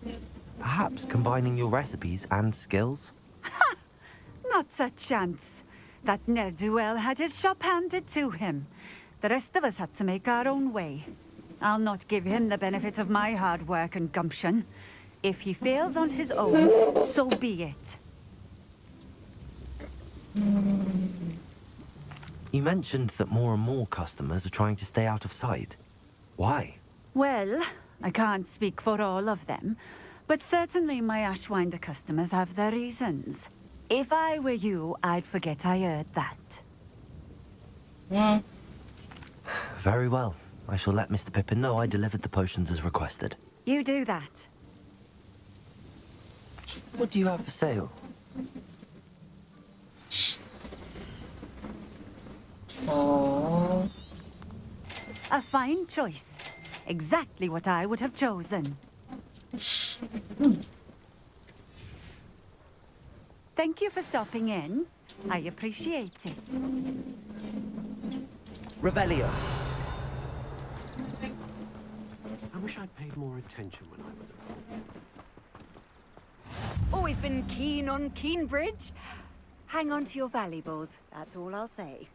Perhaps combining your recipes and skills? Ha! Not a chance. That ne'er-do-well had his shop handed to him. The rest of us had to make our own way. I'll not give him the benefit of my hard work and gumption. If he fails on his own, so be it. You mentioned that more and more customers are trying to stay out of sight. Why? Well, I can't speak for all of them, but certainly my Ashwinder customers have their reasons. If I were you, I'd forget I heard that. Very well. I shall let Mr. Pippin know I delivered the potions as requested. You do that. What do you have for sale? A fine choice. Exactly what I would have chosen. Thank you for stopping in. I appreciate it. Revelio. I wish I'd paid more attention when I was Always been keen on Keenbridge. Hang on to your valuables, that's all I'll say.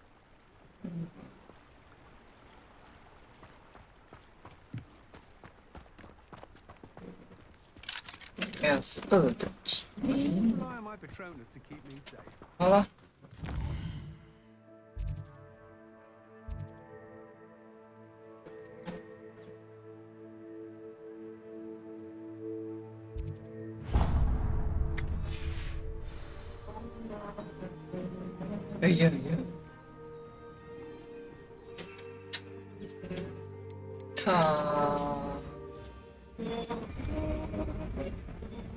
好了。哎呀呀！他，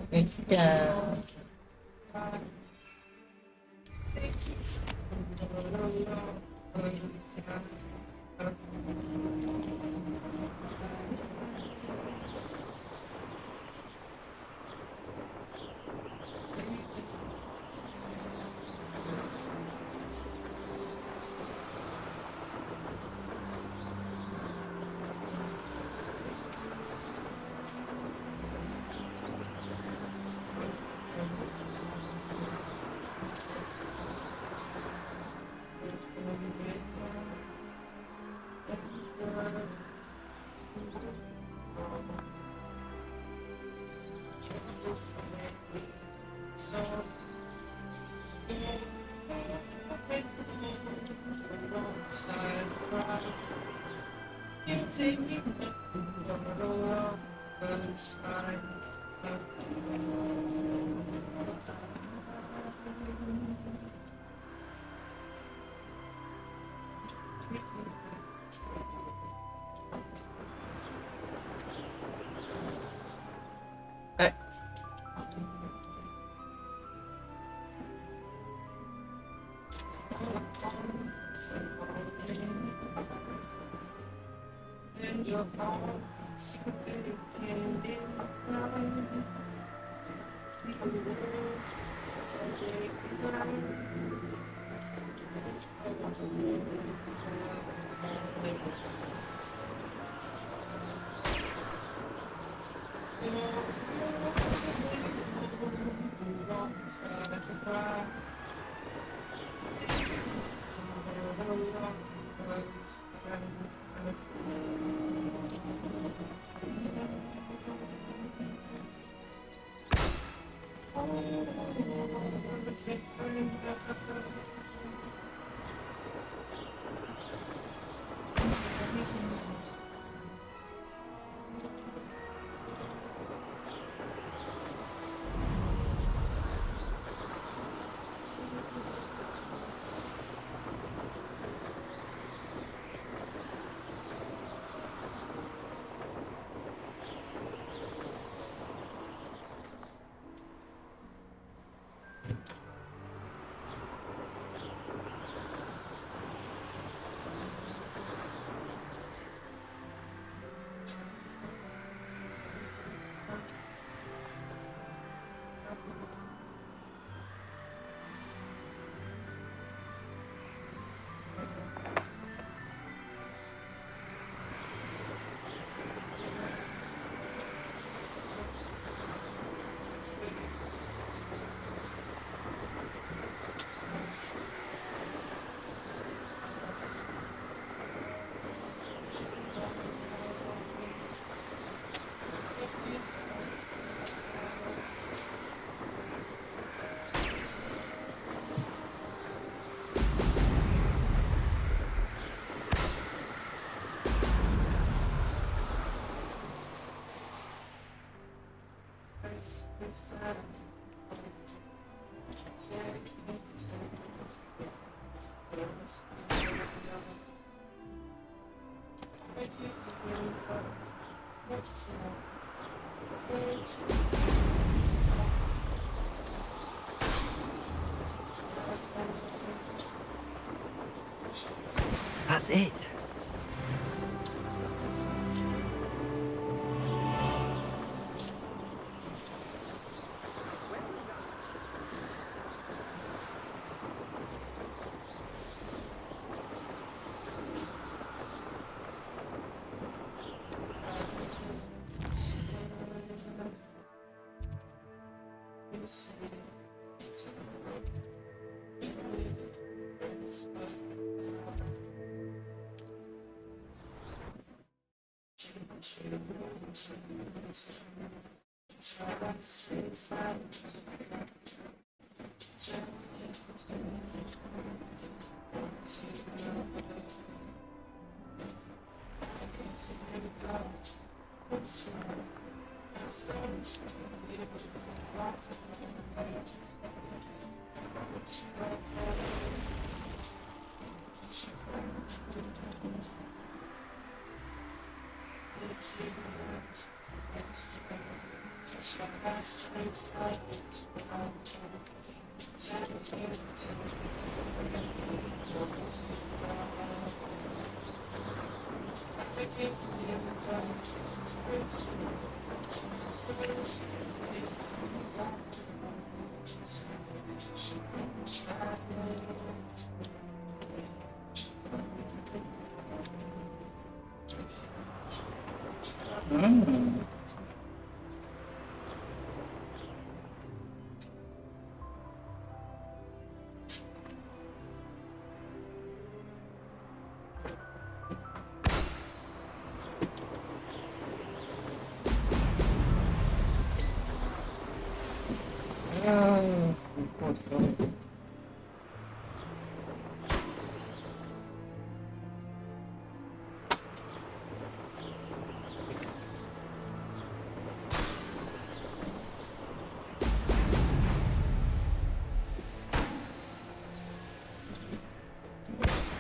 没的。哎。That's it.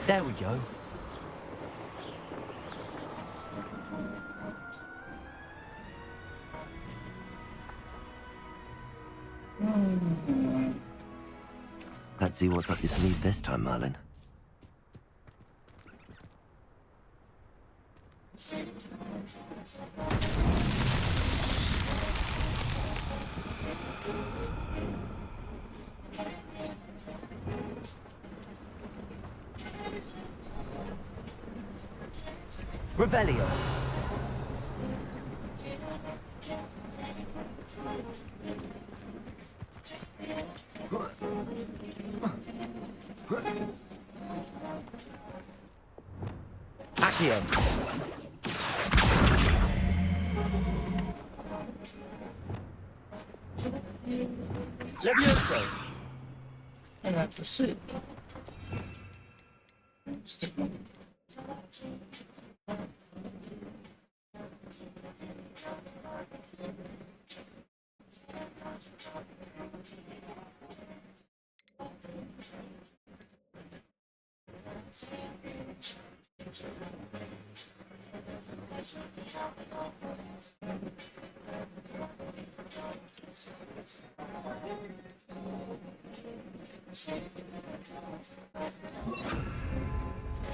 There we go. Let's see what's up your sleeve this time, Merlin. Revelio. Accio. Levioso. 看来不是。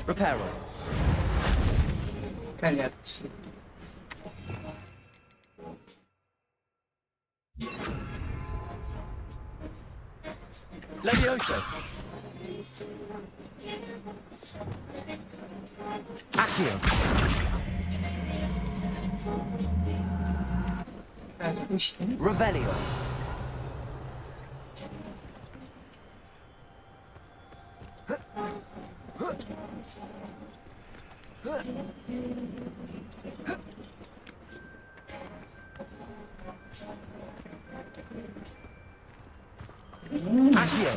Reparo. 看起来不是。Levioso. Accio. 看不行。 Revelio. Accio.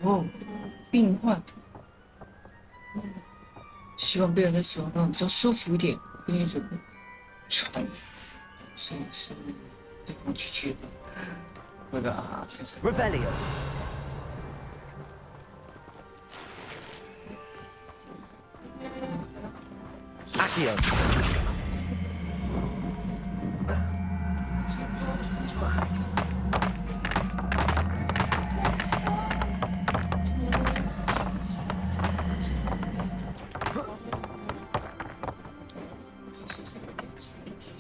哦，病患。希望被人在使用上比较舒服一点，更愿意准备床，所以是对方拒绝的。那个啊 Revelio. Accio.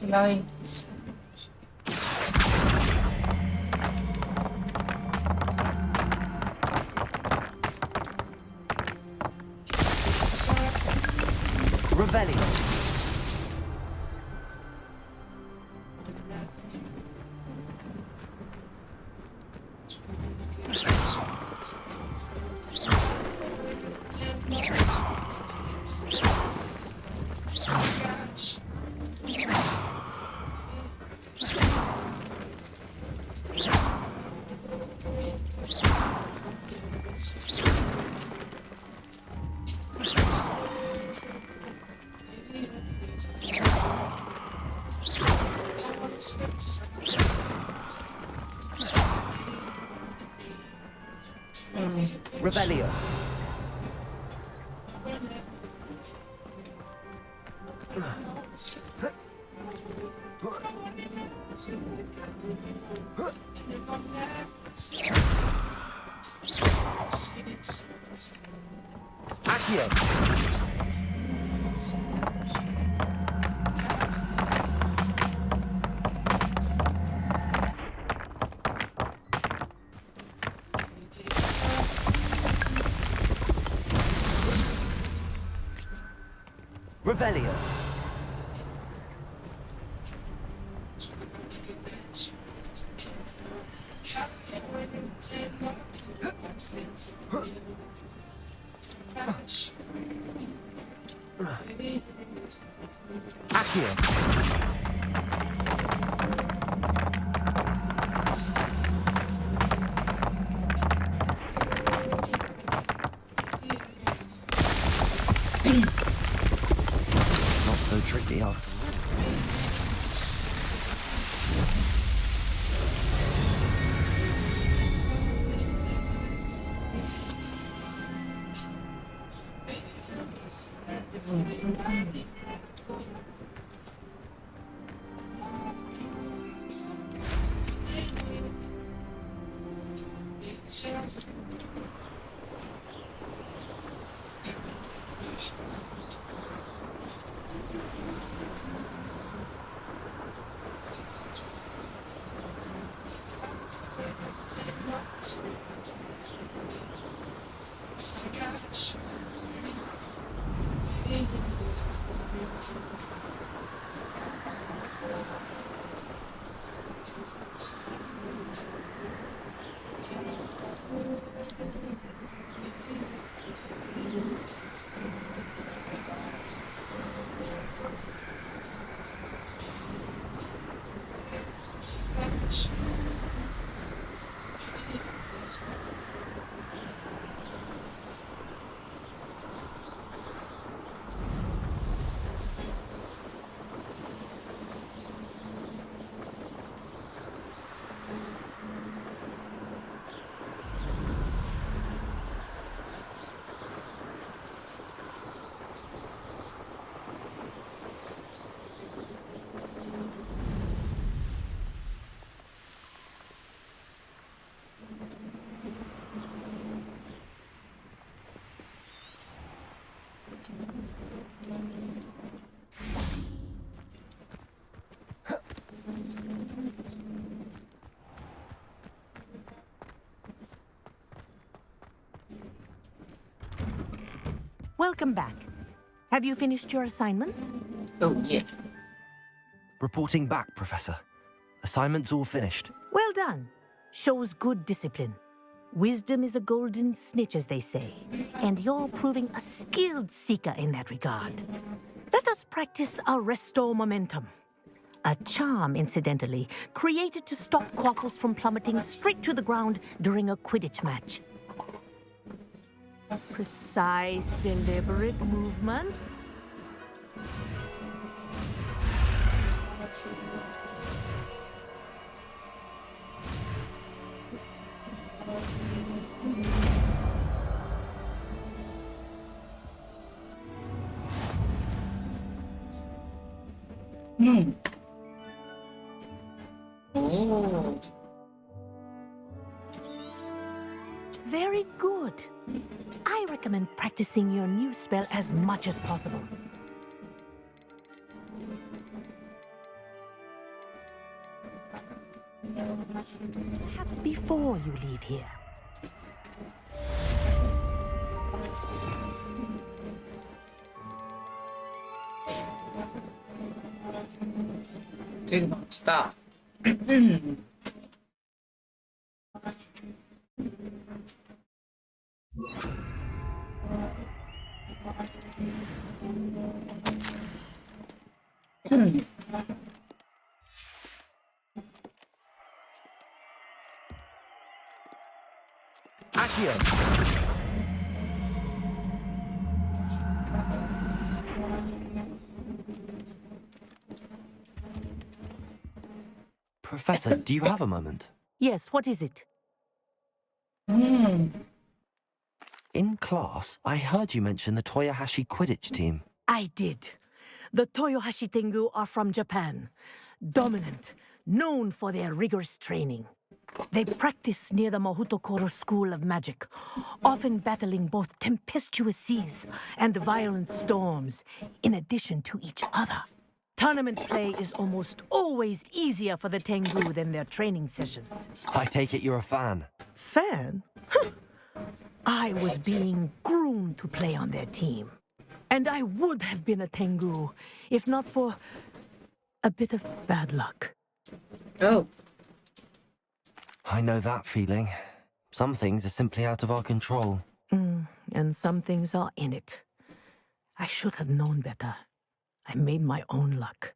Nine. Revelio. Revelio. Accio. Revelio. Accio. Not so tricky after all. Welcome back. Have you finished your assignments? Oh, yeah. Reporting back, Professor. Assignments all finished. Well done. Shows good discipline. Wisdom is a golden snitch, as they say, and you're proving a skilled seeker in that regard. Let us practice Arresto Momentum. A charm, incidentally, created to stop quaffles from plummeting straight to the ground during a Quidditch match. Precise, deliberate movements. Oh. Very good. I recommend practicing your new spell as much as possible. Perhaps before you leave here. 되게 멋있다. Professor, do you have a moment? Yes, what is it? In class, I heard you mention the Toyohashi Quidditch team. I did. The Toyohashi Tengu are from Japan. Dominant, known for their rigorous training. They practice near the Mahutokoro School of Magic, often battling both tempestuous seas and violent storms, in addition to each other. Tournament play is almost always easier for the Tengu than their training sessions. I take it you're a fan. Fan? I was being groomed to play on their team. And I would have been a Tengu, if not for a bit of bad luck. Oh. I know that feeling. Some things are simply out of our control. And some things are in it. I should have known better. I made my own luck.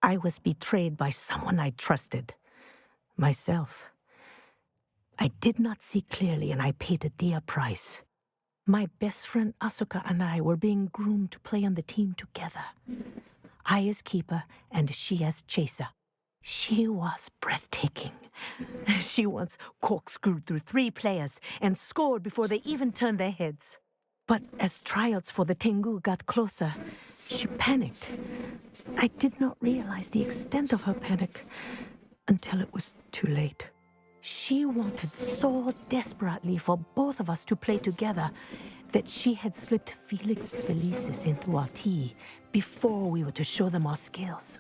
I was betrayed by someone I trusted. Myself. I did not see clearly, and I paid a dear price. My best friend Asuka and I were being groomed to play on the team together. I as keeper, and she as chaser. She was breathtaking. She once corkscrewed through 3 players and scored before they even turned their heads. But as tryouts for the Tengu got closer, she panicked. I did not realize the extent of her panic until it was too late. She wanted so desperately for both of us to play together that she had slipped Felix Felicis into our tea before we were to show them our skills.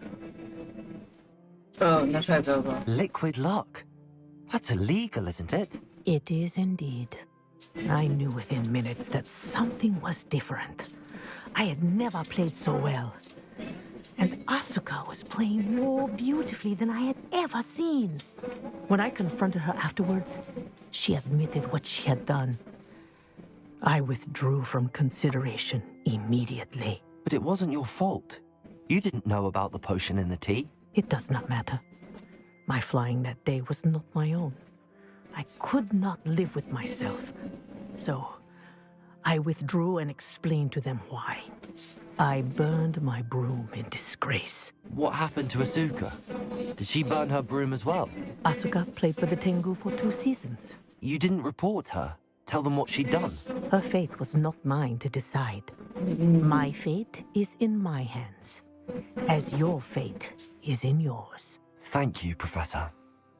Oh, that's how it's over. Liquid luck? That's illegal, isn't it? It is indeed. I knew within minutes that something was different. I had never played so well. And Asuka was playing more beautifully than I had ever seen. When I confronted her afterwards, she admitted what she had done. I withdrew from consideration immediately. But it wasn't your fault. You didn't know about the potion in the tea. It does not matter. My flying that day was not my own. I could not live with myself. So, I withdrew and explained to them why. I burned my broom in disgrace. What happened to Asuka? Did she burn her broom as well? Asuka played for the Tengu for 2 seasons. You didn't report her? Tell them what she'd done? Her fate was not mine to decide. My fate is in my hands, as your fate is in yours. Thank you, Professor.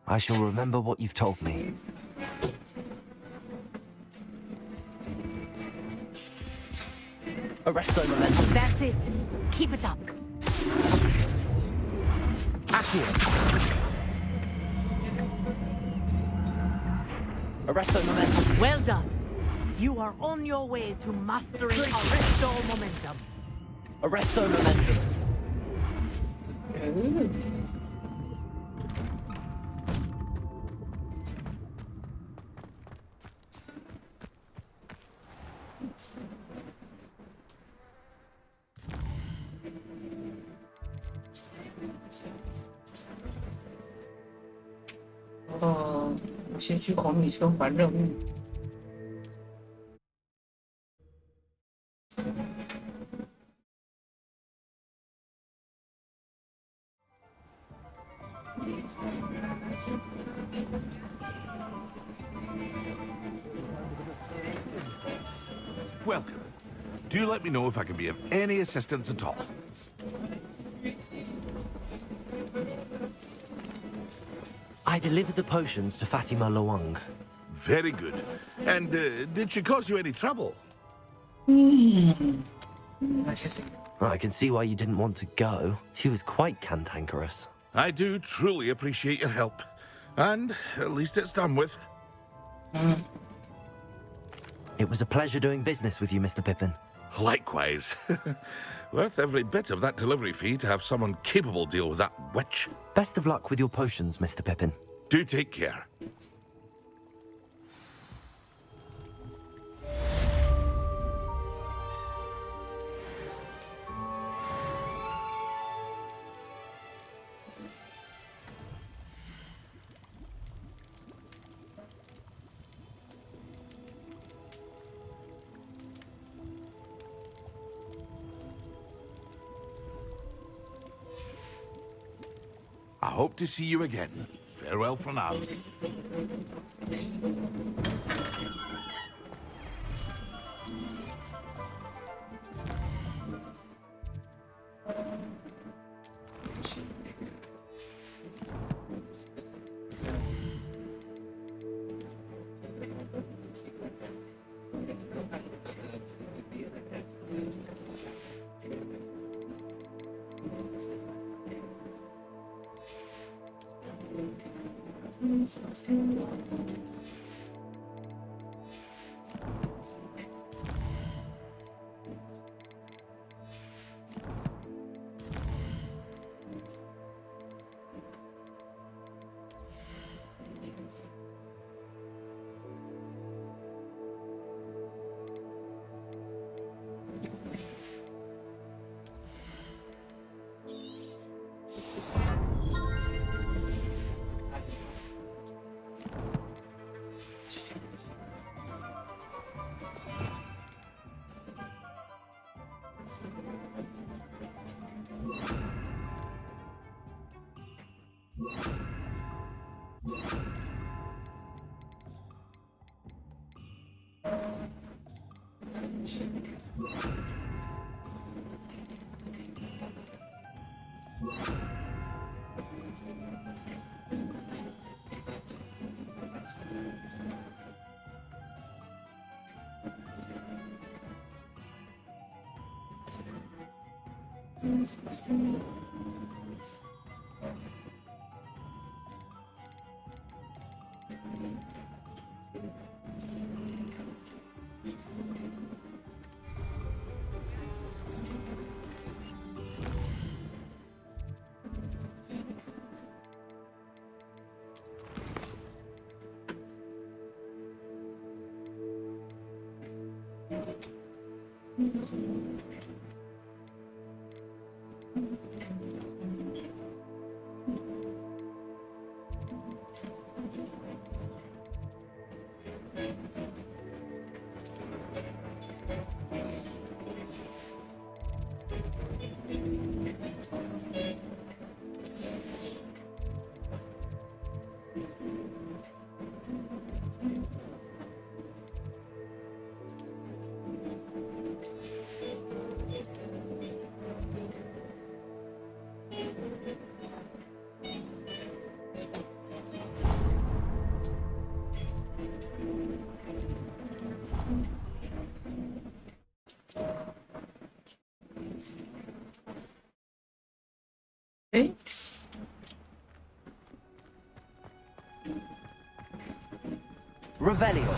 I shall remember what you've told me. Arresto momentum. That's it. Keep it up. Accio. Arresto momentum. Well done. You are on your way to mastering Arresto momentum. Arresto momentum.哦，我先去红米村还任务。Welcome. Do let me know if I can be of any assistance at all. I delivered the potions to Fatima Luang. Very good. And did she cause you any trouble? I can see why you didn't want to go. She was quite cantankerous. I do truly appreciate your help. And at least it's done with. It was a pleasure doing business with you, Mr. Pippin. Likewise. Worth every bit of that delivery fee to have someone capable deal with that witch. Best of luck with your potions, Mr. Pippin. Do take care. I hope to see you again. Farewell for now. Revelio.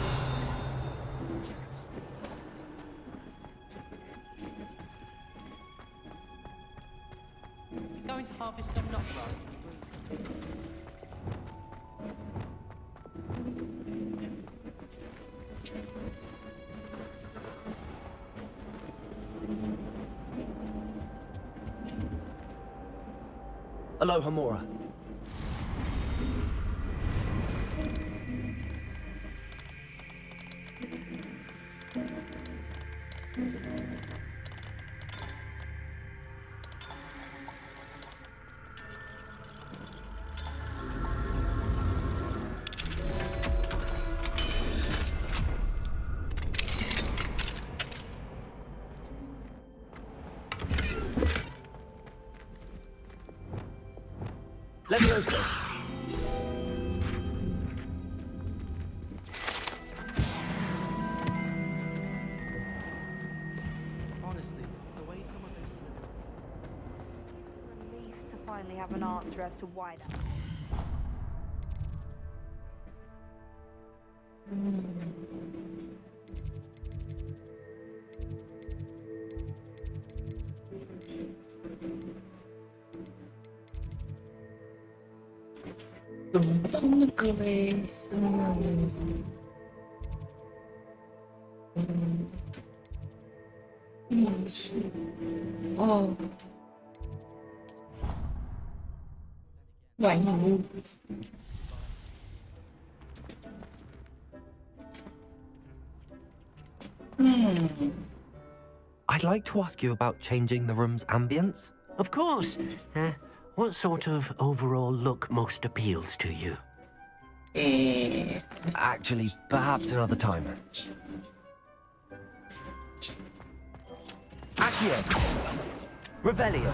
Going to harvest some nuts, Aloha Mora. Leviosa. Honestly, the way some of those... Relief to finally have an answer as to why that... I'd like to ask you about changing the room's ambience. Of course. What sort of overall look most appeals to you? Actually, perhaps another time. Accio! Revelio!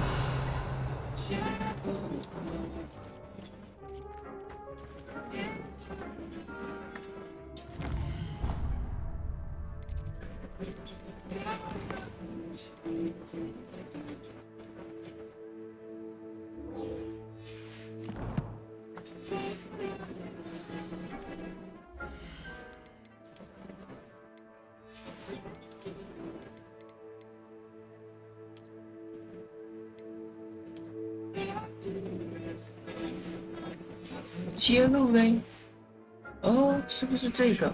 揭露嘞？哦，是不是这个？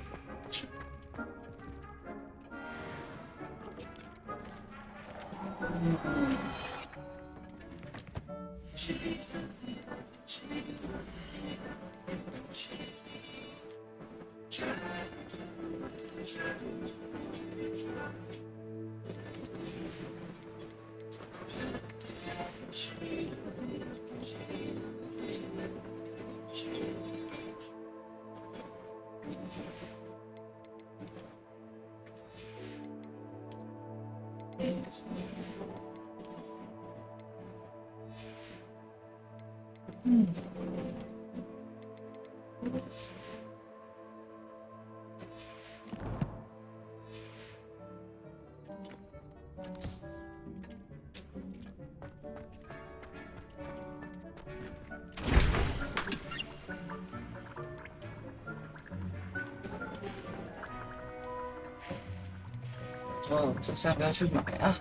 哦，这是要不要去买啊？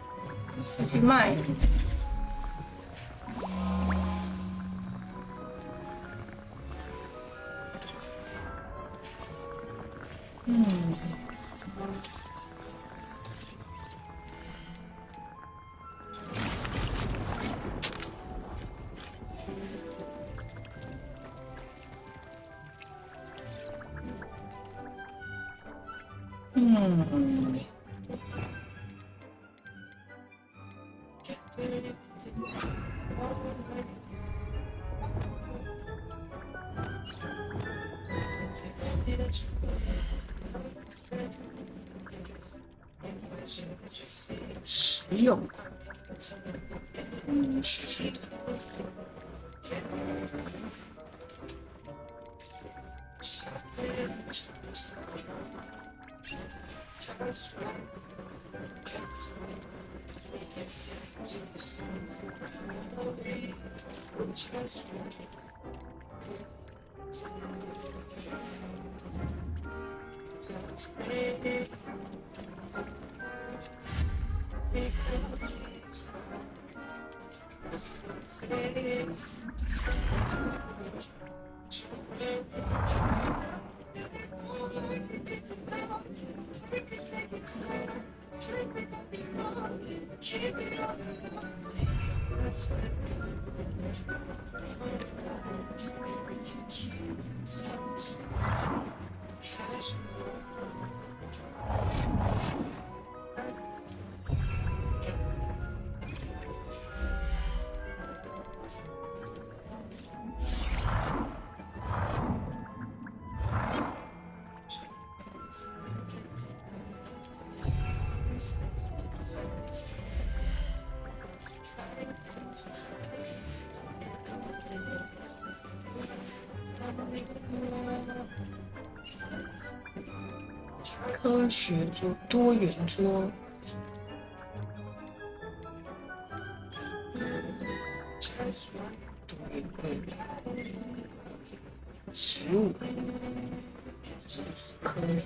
要去卖。实用，是的。科学桌、多元桌，多元柜，食物，科学。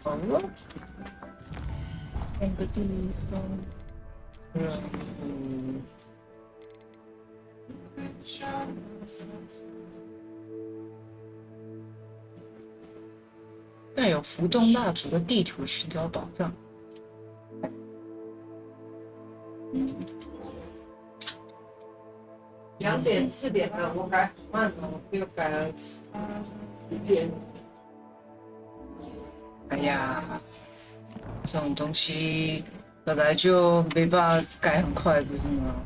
好了，换个地方，然后带有浮动蜡烛的地图寻找宝藏。2点4点了，我改很慢了，我又改了10点。哎呀，这种东西本来就没办法改很快，不是吗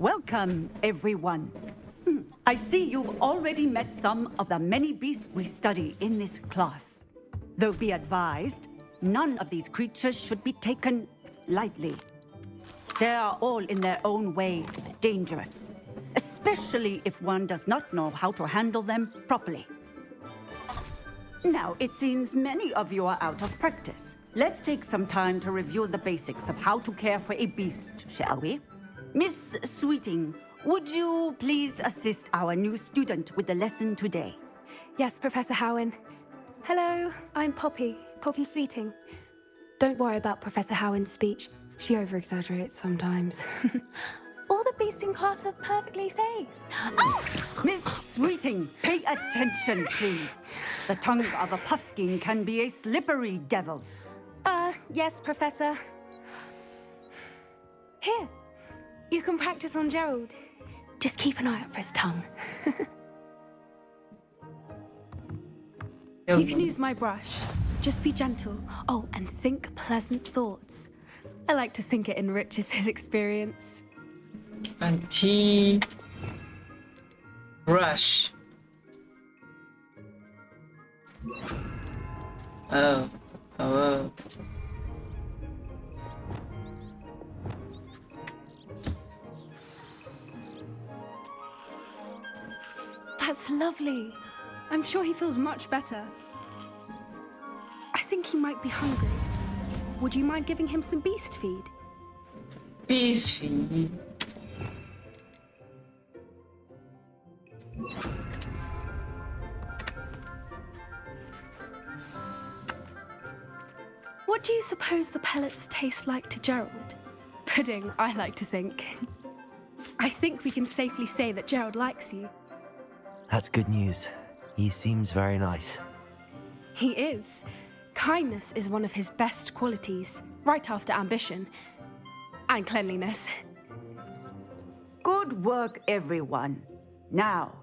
？Welcome, everyone. I see you've already met some of the many beasts we study in this class. Though be advised, none of these creatures should be taken lightly. They are all in their own way dangerous, especially if one does not know how to handle them properly. Now, it seems many of you are out of practice. Let's take some time to review the basics of how to care for a beast, shall we? Miss Sweeting, would you please assist our new student with the lesson today? Yes, Professor Howen. Hello, I'm Poppy Sweeting. Don't worry about Professor Howen's speech. She over-exaggerates sometimes. All the beasts in class are perfectly safe. Oh! Miss Sweeting, pay attention, please. The tongue of a puffskein can be a slippery devil. Yes, Professor. Here, you can practice on Gerald. Just keep an eye out for his tongue. You can use my brush. Just be gentle. Oh, and think pleasant thoughts. I like to think it enriches his experience. And tea, brush. Oh. That's lovely. I'm sure he feels much better. I think he might be hungry. Would you mind giving him some beast feed? Beast feed. What do you suppose the pellets taste like to Gerald? Pudding, I like to think. I think we can safely say that Gerald likes you. That's good news. He seems very nice. He is. Kindness is one of his best qualities, right after ambition. And cleanliness. Good work, everyone. Now,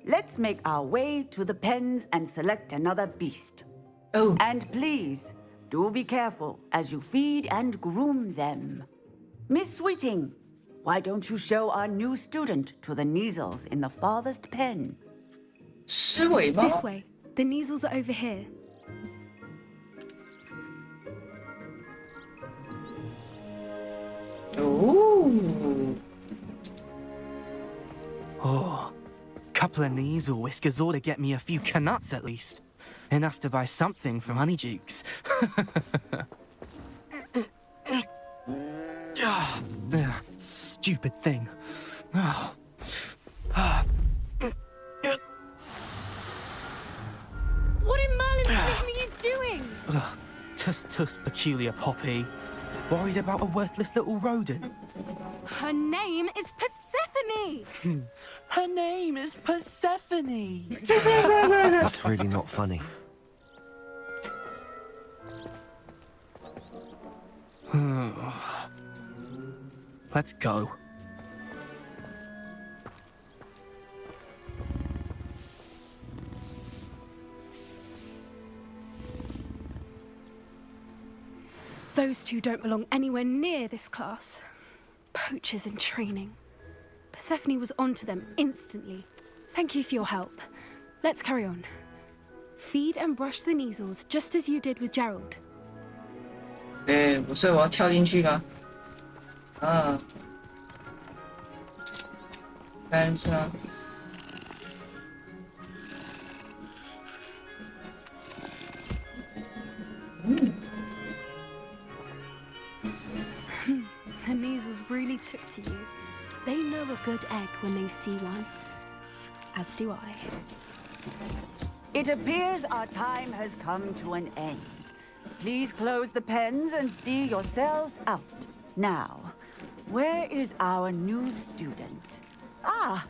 let's make our way to the pens and select another beast. Oh. And please, do be careful as you feed and groom them. Miss Sweeting, why don't you show our new student to the Neasels in the farthest pen? This way. The Neasels are over here. Ooh. Oh, couple of Neasel whiskers ought to get me a few canuts at least. Enough to buy something from Honeydukes. Stupid thing. What in Merlin's name are you doing? Tuss, peculiar Poppy. Worried about a worthless little rodent? Her name is Persephone! Her name is Persephone! That's really not funny. Let's go. Those two don't belong anywhere near this class. Poachers in training. Persephone was onto them instantly. Thank you for your help. Let's carry on. Feed and brush the Neasels just as you did with Gerald. 所以我要跳进去吗？啊，看一下。The Neasels really took to you. They know a good egg when they see one. As do I. It appears our time has come to an end. Please close the pens and see yourselves out. Now, where is our new student? Ah,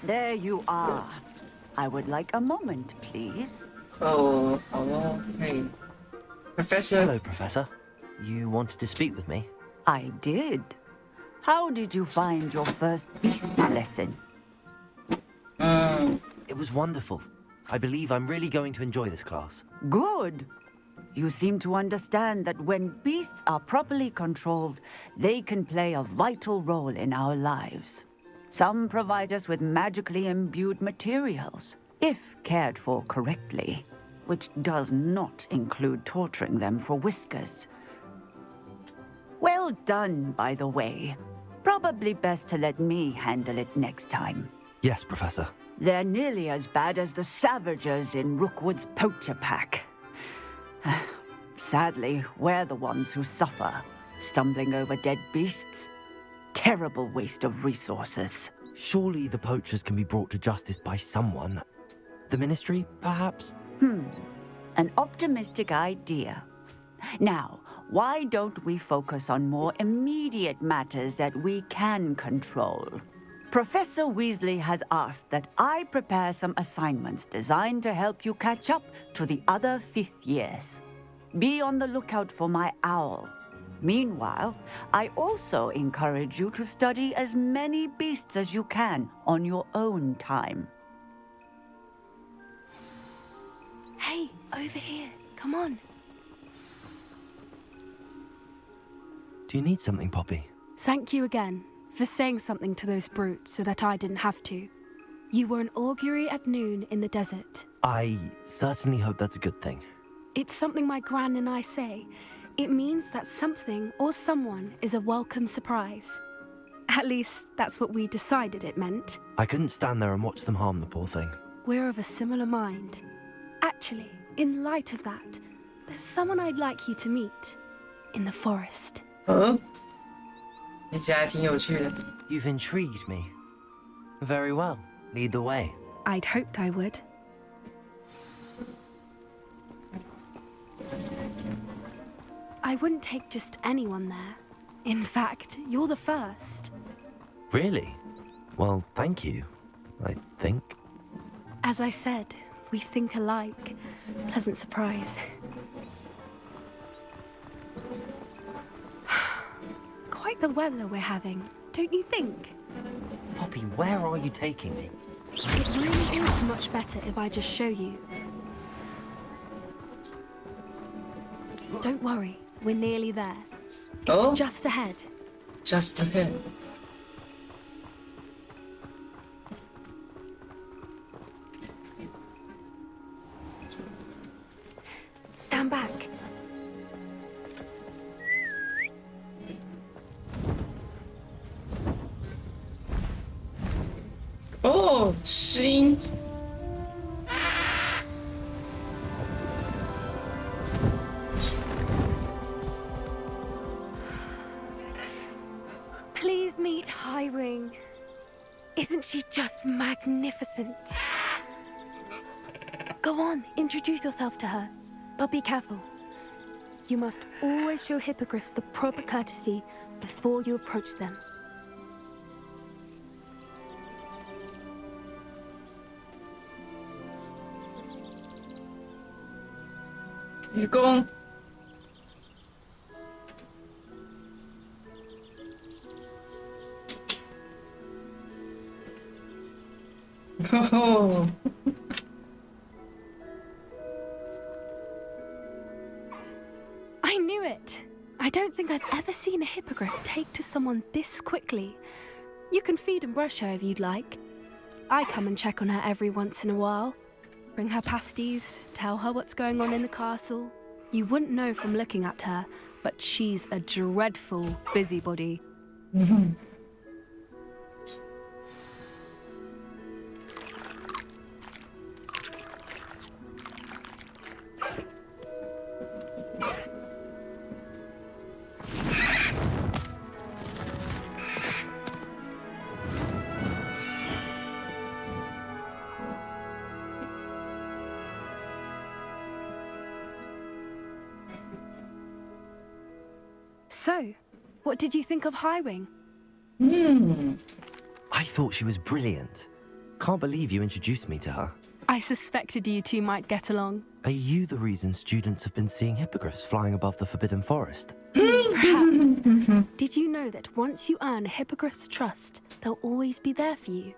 there you are. I would like a moment, please. Oh, hello. Hey. Professor. Hello, Professor. You wanted to speak with me? I did. How did you find your first beasts lesson? It was wonderful. I believe I'm really going to enjoy this class. Good. You seem to understand that when beasts are properly controlled, they can play a vital role in our lives. Some provide us with magically imbued materials, if cared for correctly, which does not include torturing them for whiskers. Well done, by the way. Probably best to let me handle it next time. Yes, Professor. They're nearly as bad as the Savagers in Rookwood's poacher pack. Sadly, we're the ones who suffer, stumbling over dead beasts. Terrible waste of resources. Surely the poachers can be brought to justice by someone. The Ministry, perhaps? An optimistic idea. Now, why don't we focus on more immediate matters that we can control? Professor Weasley has asked that I prepare some assignments designed to help you catch up to the other 5th years. Be on the lookout for my owl. Meanwhile, I also encourage you to study as many beasts as you can on your own time. Hey, over here. Come on. Do you need something, Poppy? Thank you again for saying something to those brutes so that I didn't have to. You were an augury at noon in the desert. I certainly hope that's a good thing. It's something my gran and I say. It means that something or someone is a welcome surprise. At least, that's what we decided it meant. I couldn't stand there and watch them harm the poor thing. We're of a similar mind. Actually, in light of that, there's someone I'd like you to meet. In the forest. Oh? 听起来挺有趣的。 You've intrigued me. Very well. Lead the way. I'd hoped I would. I wouldn't take just anyone there. In fact, you're the first. Really? Well, thank you, I think. As I said, we think alike. Pleasant surprise. the weather we're having, don't you think? Poppy, where are you taking me? It really is much better if I just show you. Don't worry, we're nearly there. It's just ahead. Just ahead. Stand back. Oh, 心。Please meet Highwing. Isn't she just magnificent? Go on, introduce yourself to her. But be careful. You must always show hippogriffs the proper courtesy before you approach them.愚公。哦。I knew it. I don't think I've ever seen a hippogriff take to someone this quickly. You can feed and brush her if you'd like. I come and check on her every once in a while. Bring her pasties, tell her what's going on in the castle. You wouldn't know from looking at her, but she's a dreadful busybody. So, what did you think of Highwing? I thought she was brilliant. Can't believe you introduced me to her. I suspected you two might get along. Are you the reason students have been seeing hippogriffs flying above the Forbidden Forest? Perhaps. Did you know that once you earn a hippogriff's trust, they'll always be there for you?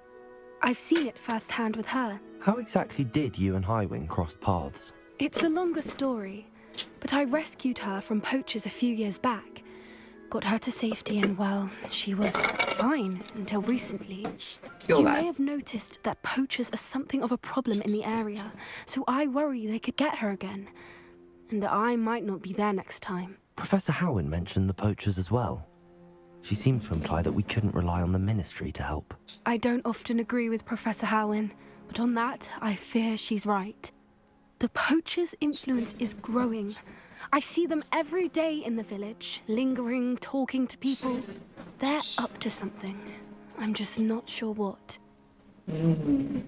I've seen it firsthand with her. How exactly did you and Highwing cross paths? It's a longer story, but I rescued her from poachers a few years back. Got her to safety and, well, she was fine until recently. You may have noticed that poachers are something of a problem in the area, so I worry they could get her again. And I might not be there next time. Professor Howin mentioned the poachers as well. She seemed to imply that we couldn't rely on the Ministry to help. I don't often agree with Professor Howin, but on that, I fear she's right. The poachers' influence is growing. I see them every day in the village, lingering, talking to people. They're up to something. I'm just not sure what. That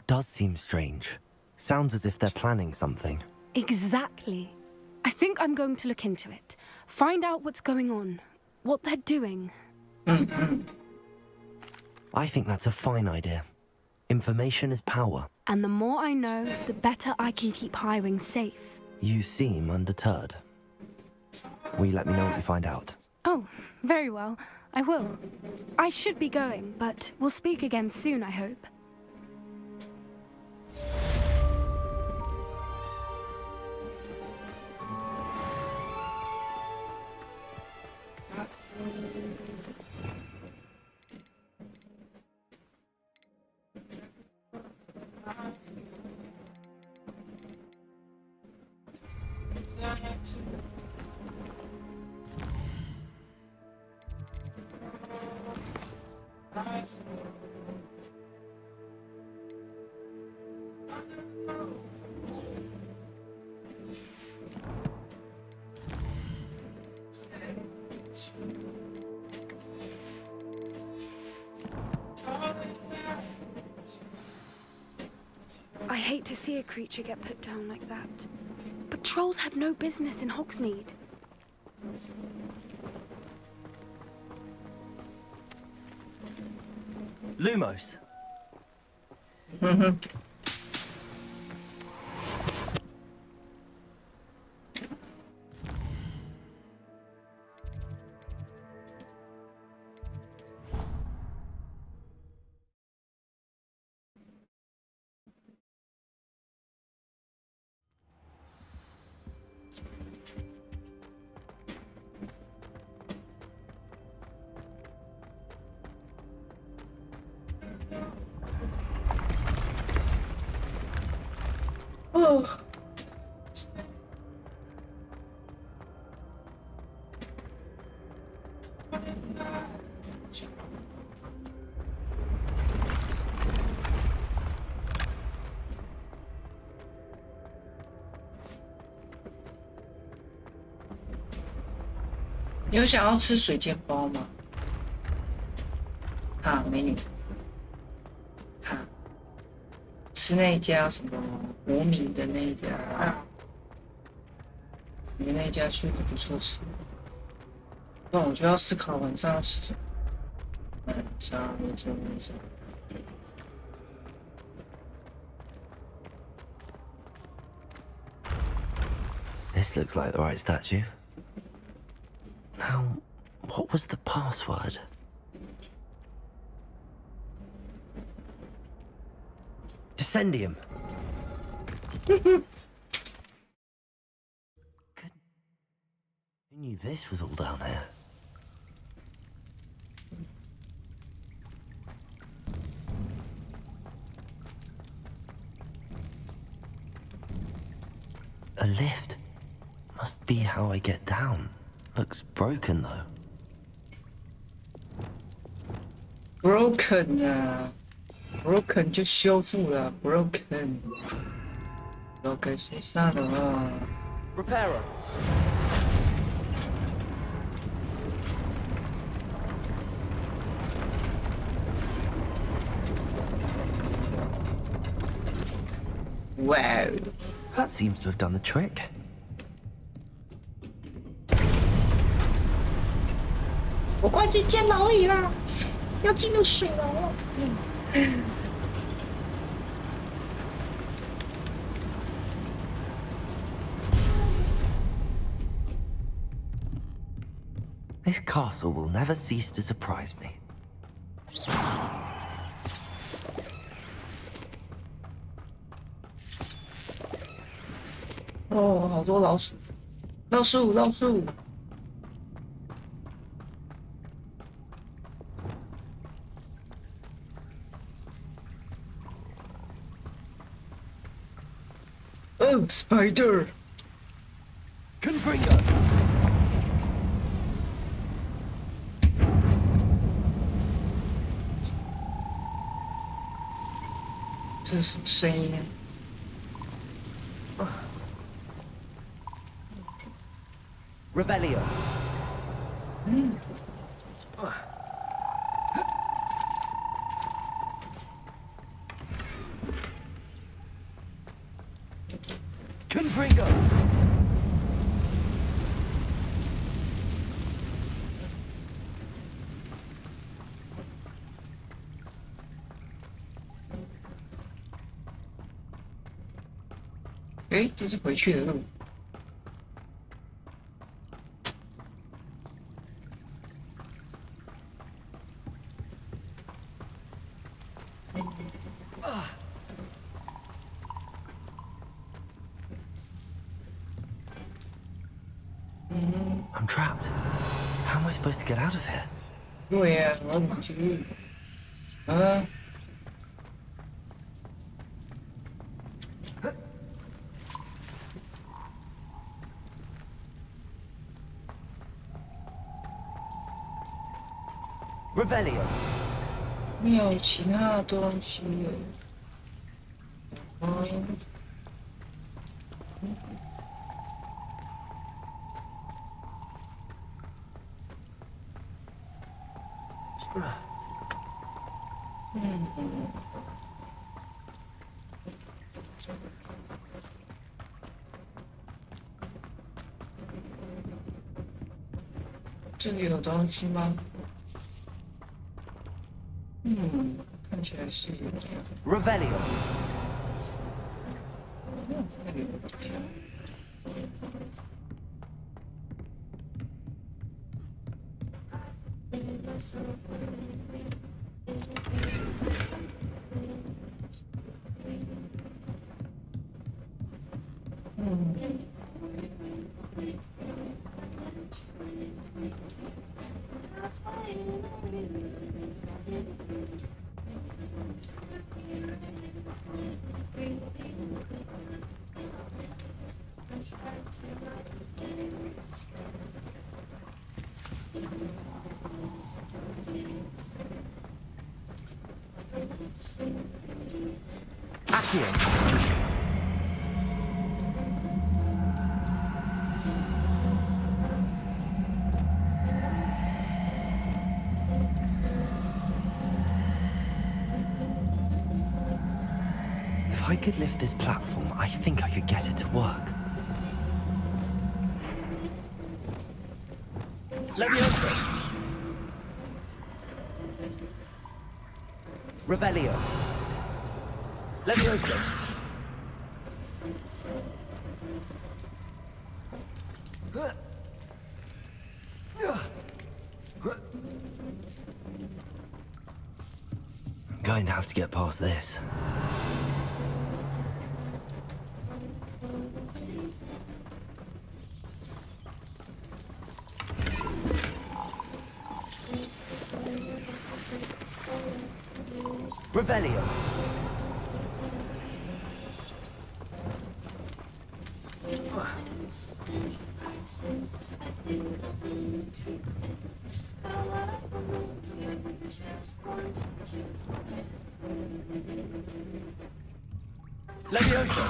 does seem strange. Sounds as if they're planning something. Exactly. I think I'm going to look into it. Find out what's going on, what they're doing. I think that's a fine idea. Information is power. And the more I know, the better I can keep Highwing safe. You seem undeterred. Will you let me know what you find out? Oh, very well. I will. I should be going, but we'll speak again soon, I hope. I hate to see a creature get put down like that. But trolls have no business in Hogsmeade. Lumos. 你有想要吃水煎包吗？啊，美女。啊，吃那一家什么国民的那一家，你们那一家确实不错吃。那我就要思考晚上要吃什么。晚上。This looks like the right statue. Now, what was the password? Descendium. Who knew this was all down here? A lift. Must be how I get down. Looks broken though. Broken 啊 ，broken 就修复了 ，broken。都该说散了。Repairer. Wow. That seems to have done the trick. 我快进监牢里了，要进入水牢了。This castle will never cease to surprise me. 哦，好多老鼠，老鼠，老鼠。Oh, spider! Confringo! 这是什么声音呢？ Revelio. Confringo. Eh, 这是回去的路。 I'm trapped. How am I supposed to get out of here? 对呀，我怎么去？啊！ Revelio. 没有其他的东西了。这里有东西吗？看起来是有的。Revelio. 那里有东西。 Accio. If I could lift this platform, I think I could get it to work. Leviosa! Revelio! Leviosa! I'm going to have to get past this. Revelio! Leviosa!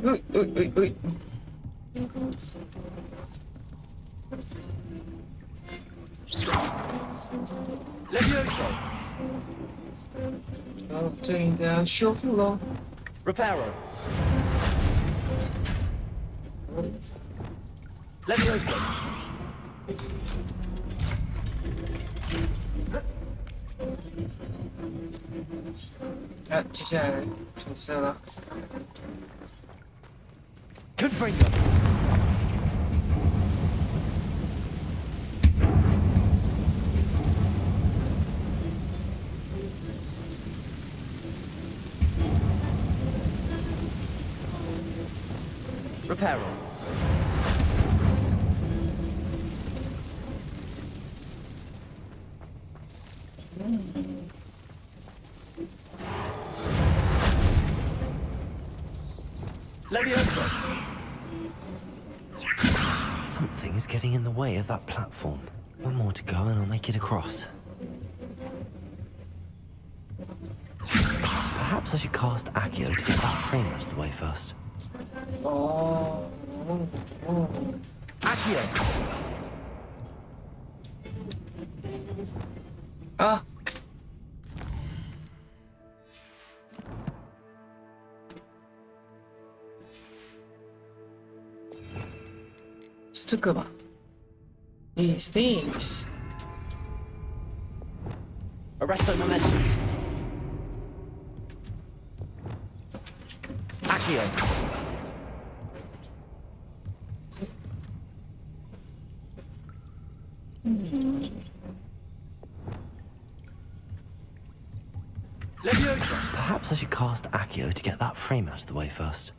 Ui, ui, ui, ui. Leviosa! 哦，这应该要修复咯。Reparo! Leviosa! 啊，接下来出色了。Confringo! Reparo! Leviosa! Something is getting in the way of that platform. One more to go and I'll make it across. Perhaps I should cast Accio to get that frame out of the way first. Oh. Accio! 啊！是这个吧 ？Is this? Arresto momentum. Accio. Leviosa. Perhaps I should cast Accio to get that frame out of the way first.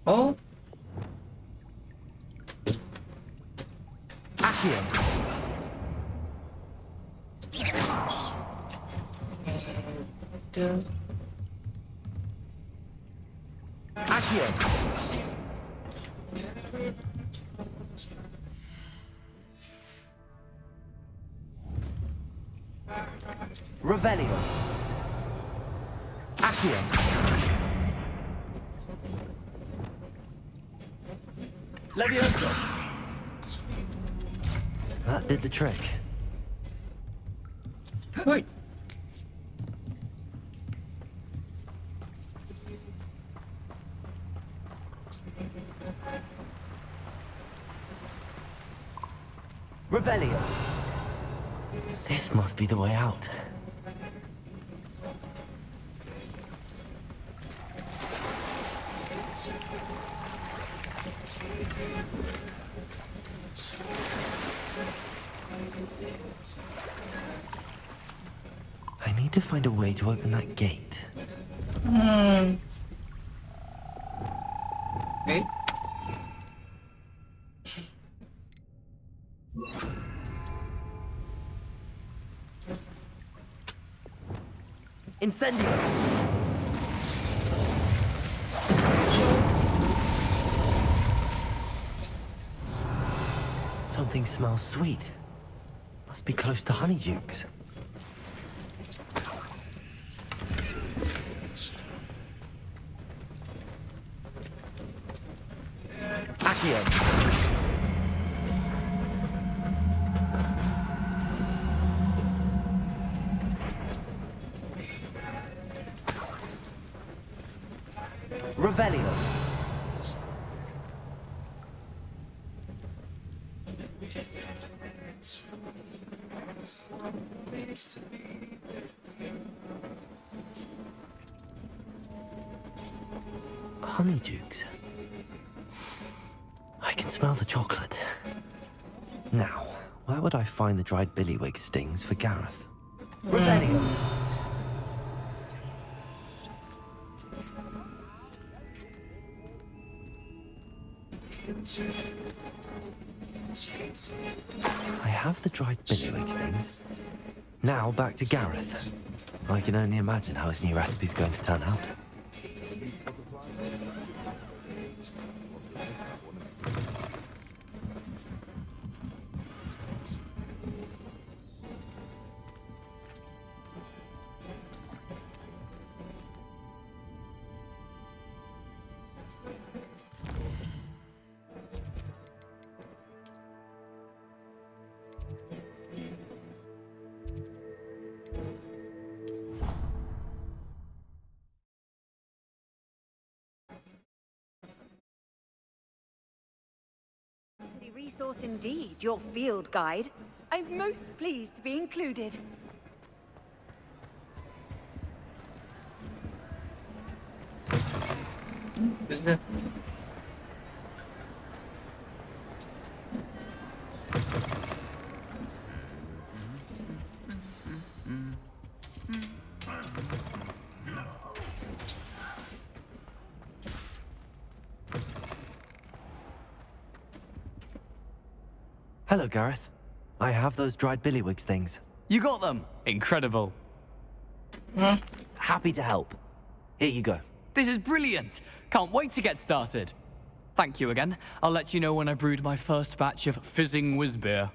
Oh. Accio. Accio. Revelio. Accio. Leviosa. That did the trick. Wait. Revelio. This must be the way out. I need to find a way to open that gate. Wait. Incendio. Something smells sweet. Must be close to Honeydukes. Accio. Revelio. Honeydukes. I can smell the chocolate. Now, where would I find the dried billywig stings for Gareth? Revelio. I have the dried billywig stings. Now back to Gareth. I can only imagine how his new recipe's going to turn out. Resource indeed, your field guide. I'm most pleased to be included. Hello, Gareth. I have those dried billywig things. You got them? Incredible. Happy to help. Here you go. This is brilliant. Can't wait to get started. Thank you again. I'll let you know when I brewed my first batch of fizzing whiz beer.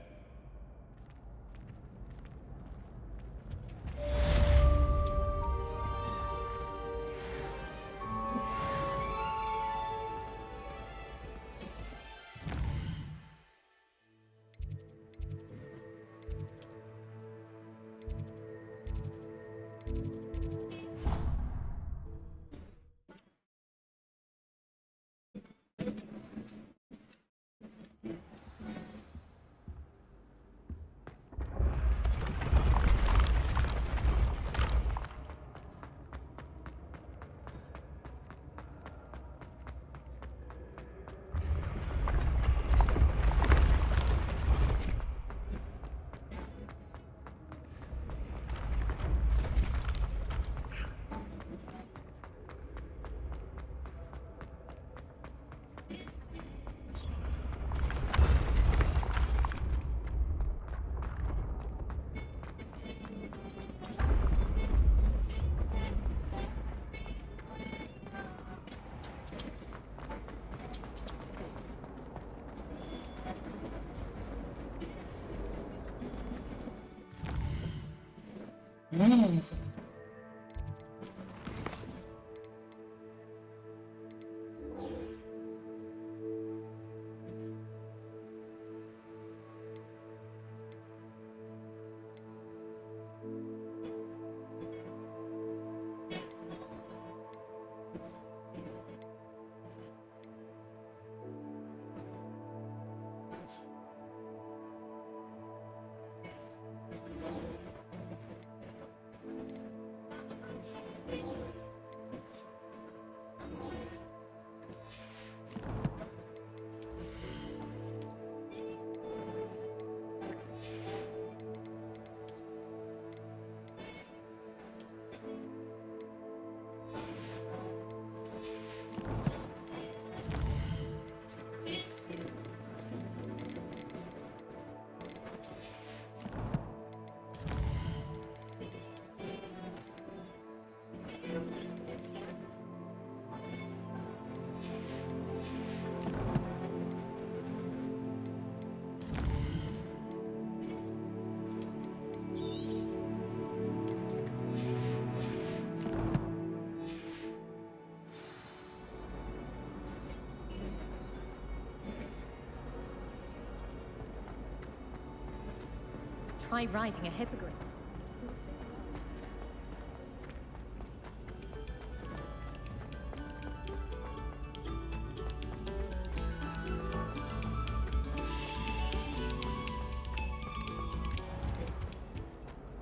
Try riding a hippogriff.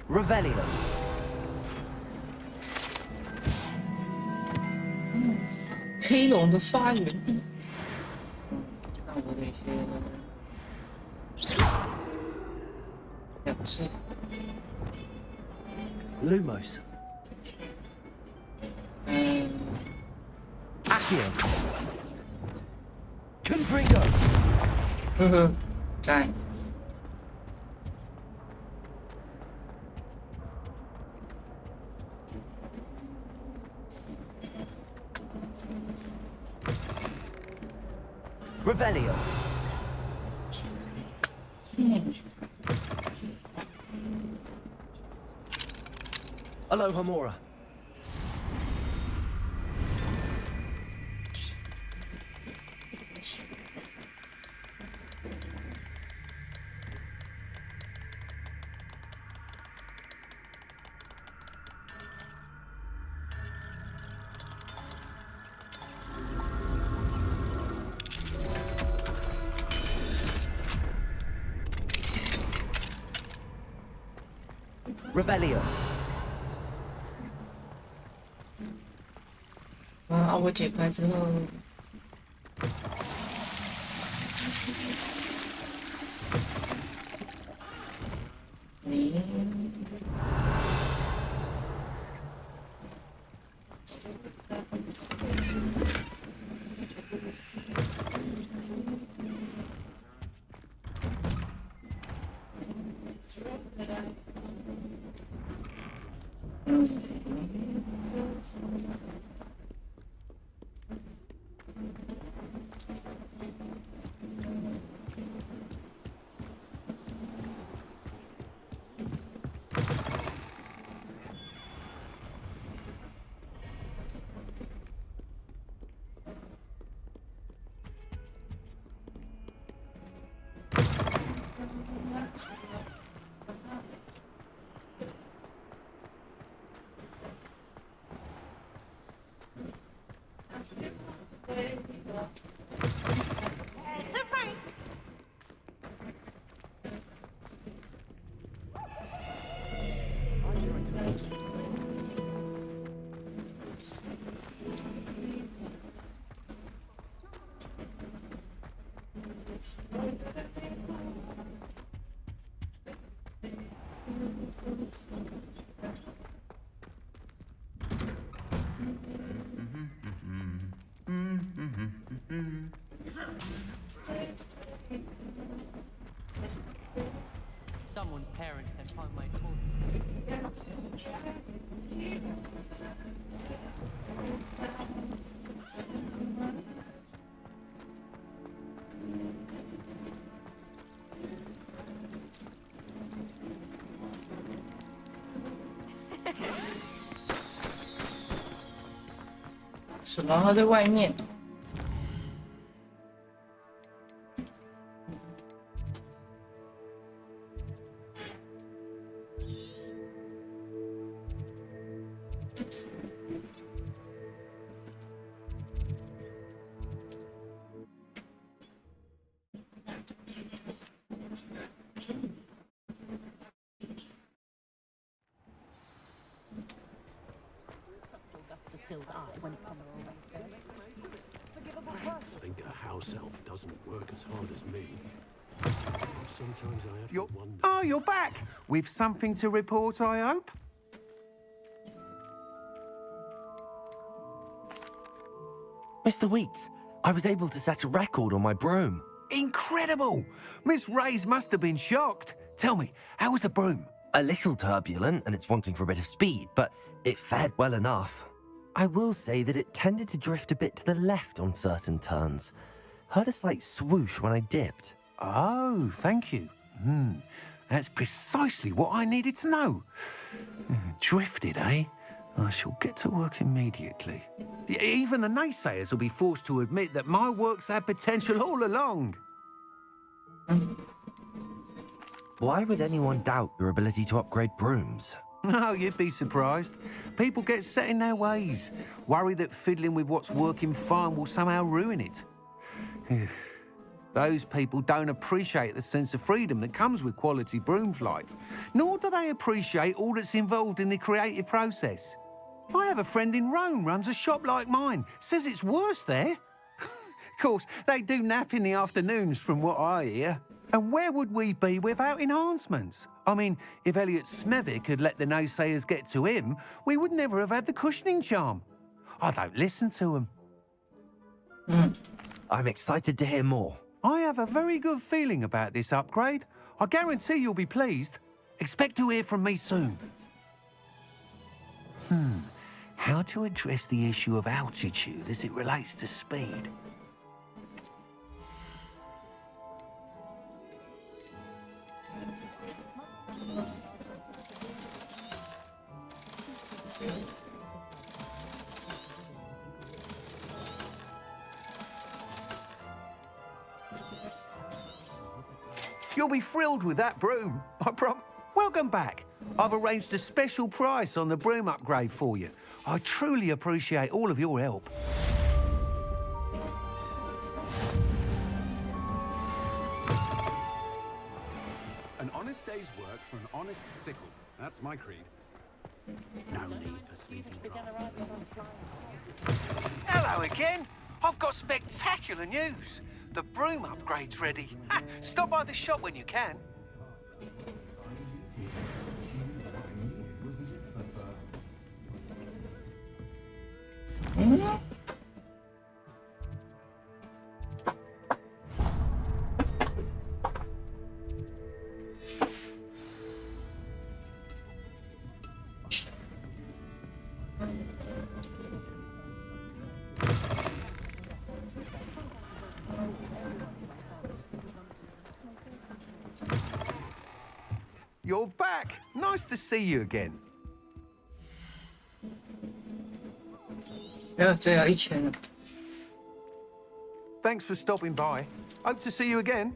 Revelio. 黑龙的发源地。那我得先，也不是。Lumos. Accio. Confringo. 呵呵，在。Revelio. Aloha Mora. Revelio. 我解开之后，Someone's parents can find my phone. 什么？他在外面。I think a house elf doesn't work as hard as me. Sometimes I have to wonder. Oh, you're back! With something to report, I hope? Mr. Weeks, I was able to set a record on my broom. Incredible! Miss Reyes must have been shocked. Tell me, how was the broom? A little turbulent and it's wanting for a bit of speed, but it fared well enough. I will say that it tended to drift a bit to the left on certain turns. Heard a slight swoosh when I dipped. Oh, thank you. That's precisely what I needed to know. Drifted, eh? I shall get to work immediately. Even the naysayers will be forced to admit that my work's had potential all along. Why would anyone doubt your ability to upgrade brooms? Oh, you'd be surprised. People get set in their ways, worry that fiddling with what's working fine will somehow ruin it. Those people don't appreciate the sense of freedom that comes with quality broom flights, nor do they appreciate all that's involved in the creative process. I have a friend in Rome runs a shop like mine, says it's worse there. Of course, they do nap in the afternoons from what I hear. And where would we be without enhancements? I mean, if Elliot Smethwick had let the naysayers get to him, we would never have had the cushioning charm. I don't listen to them. I'm excited to hear more. I have a very good feeling about this upgrade. I guarantee you'll be pleased. Expect to hear from me soon. How to address the issue of altitude as it relates to speed? You'll be thrilled with that broom, I promise. Welcome back. I've arranged a special price on the broom upgrade for you. I truly appreciate all of your help. An honest day's work for an honest sickle. That's my creed. No need for sleeping. Hello again. I've got spectacular news. The broom upgrade's ready. Stop by the shop when you can. You're back. Nice to see you again. 不要这样，1000了。 Thanks for stopping by. Hope to see you again.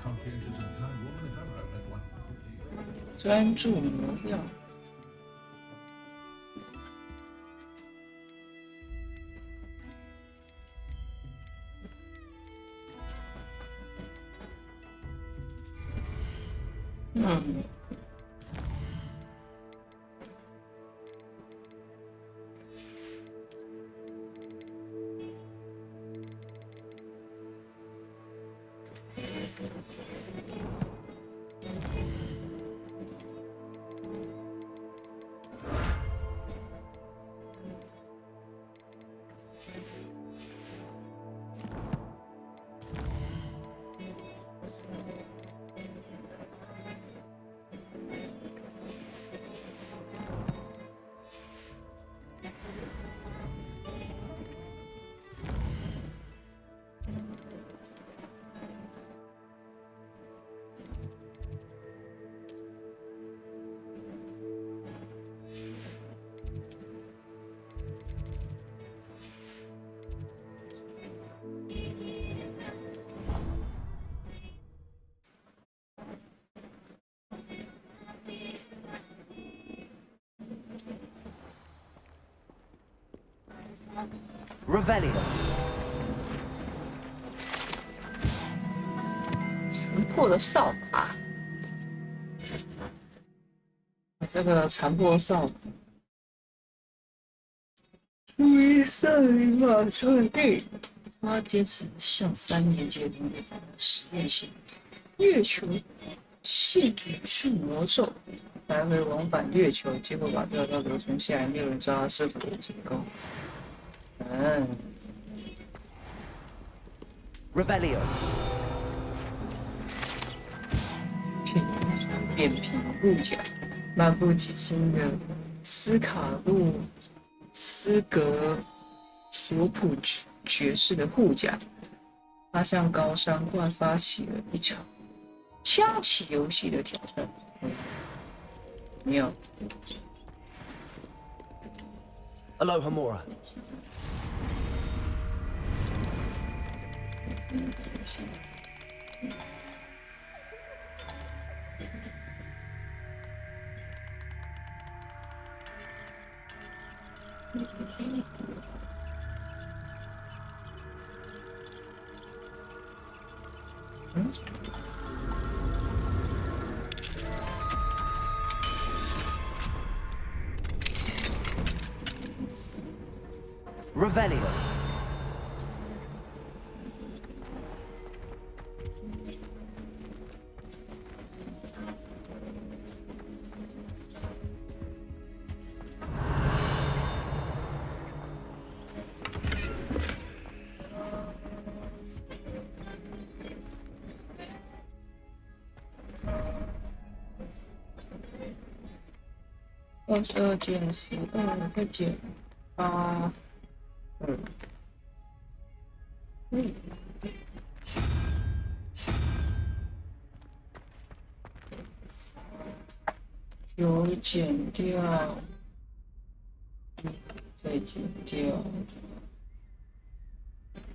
Conscientious and kind woman if ever I've met one. 专注模样。Revelio. 残破的扫把，这个残破扫把，注意上一马上订。他坚持向3年级的同学采用实验性。月球系数魔咒，来回往返月球，结果把跳蚤留存下来，没有人知道它是否有成功。Revelio. 扁平护甲，漫不经心的斯卡路斯格索普爵士的护甲，他向高山怪发起了一场枪骑游戏的挑战。妙。Aloha Mora. Revelio.22减12再减8。9减掉，再减掉，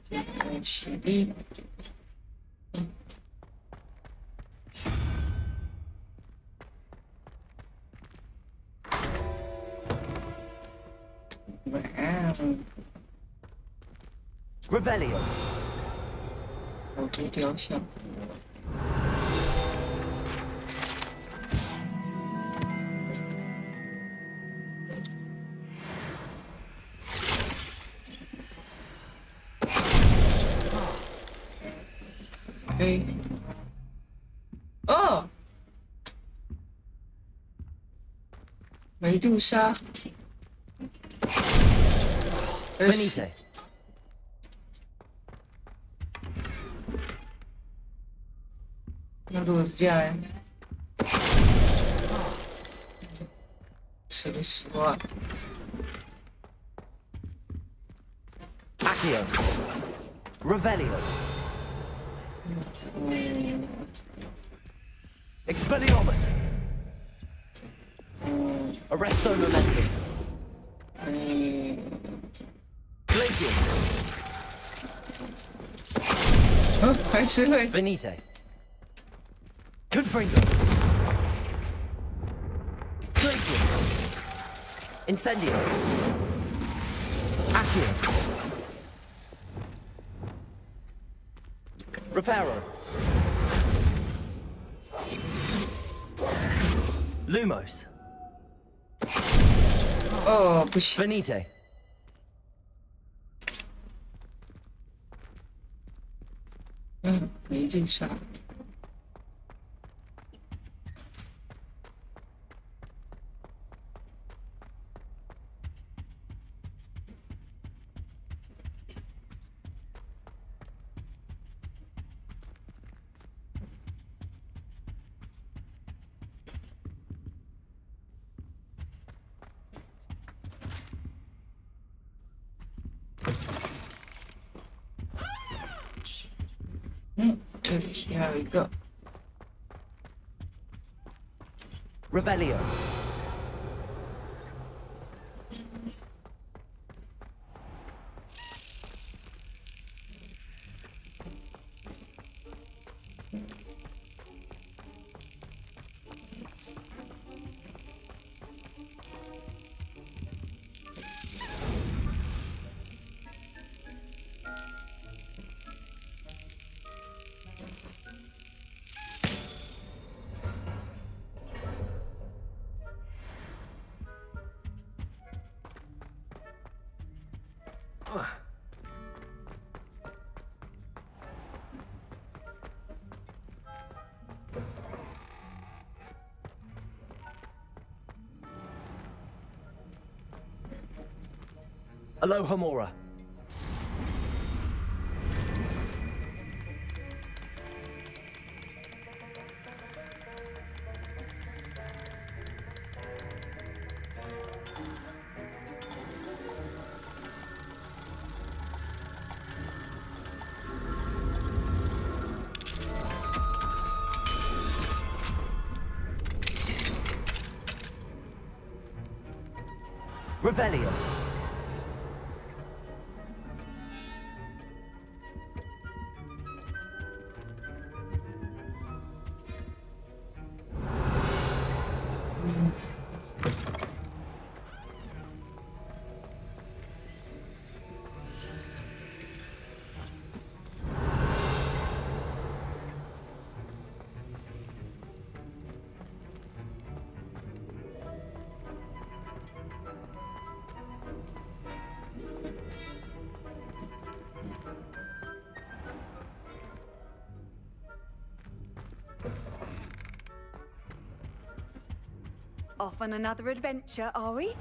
再7。Revelio. 好多雕像。哦，梅杜莎。Benite. 那如果是这样呢？10万。Accio. Revelio. Expelliarmus. Arresto momentum. Glacius. 还是会。Benite. Confringo. Glacius. Incendio. Accio. Reparo. Lumos. 哦，不行。Benite. 梅杜莎。这里还有一个 Revelio. Aloha Mora. Revelio. Off on another adventure, are we?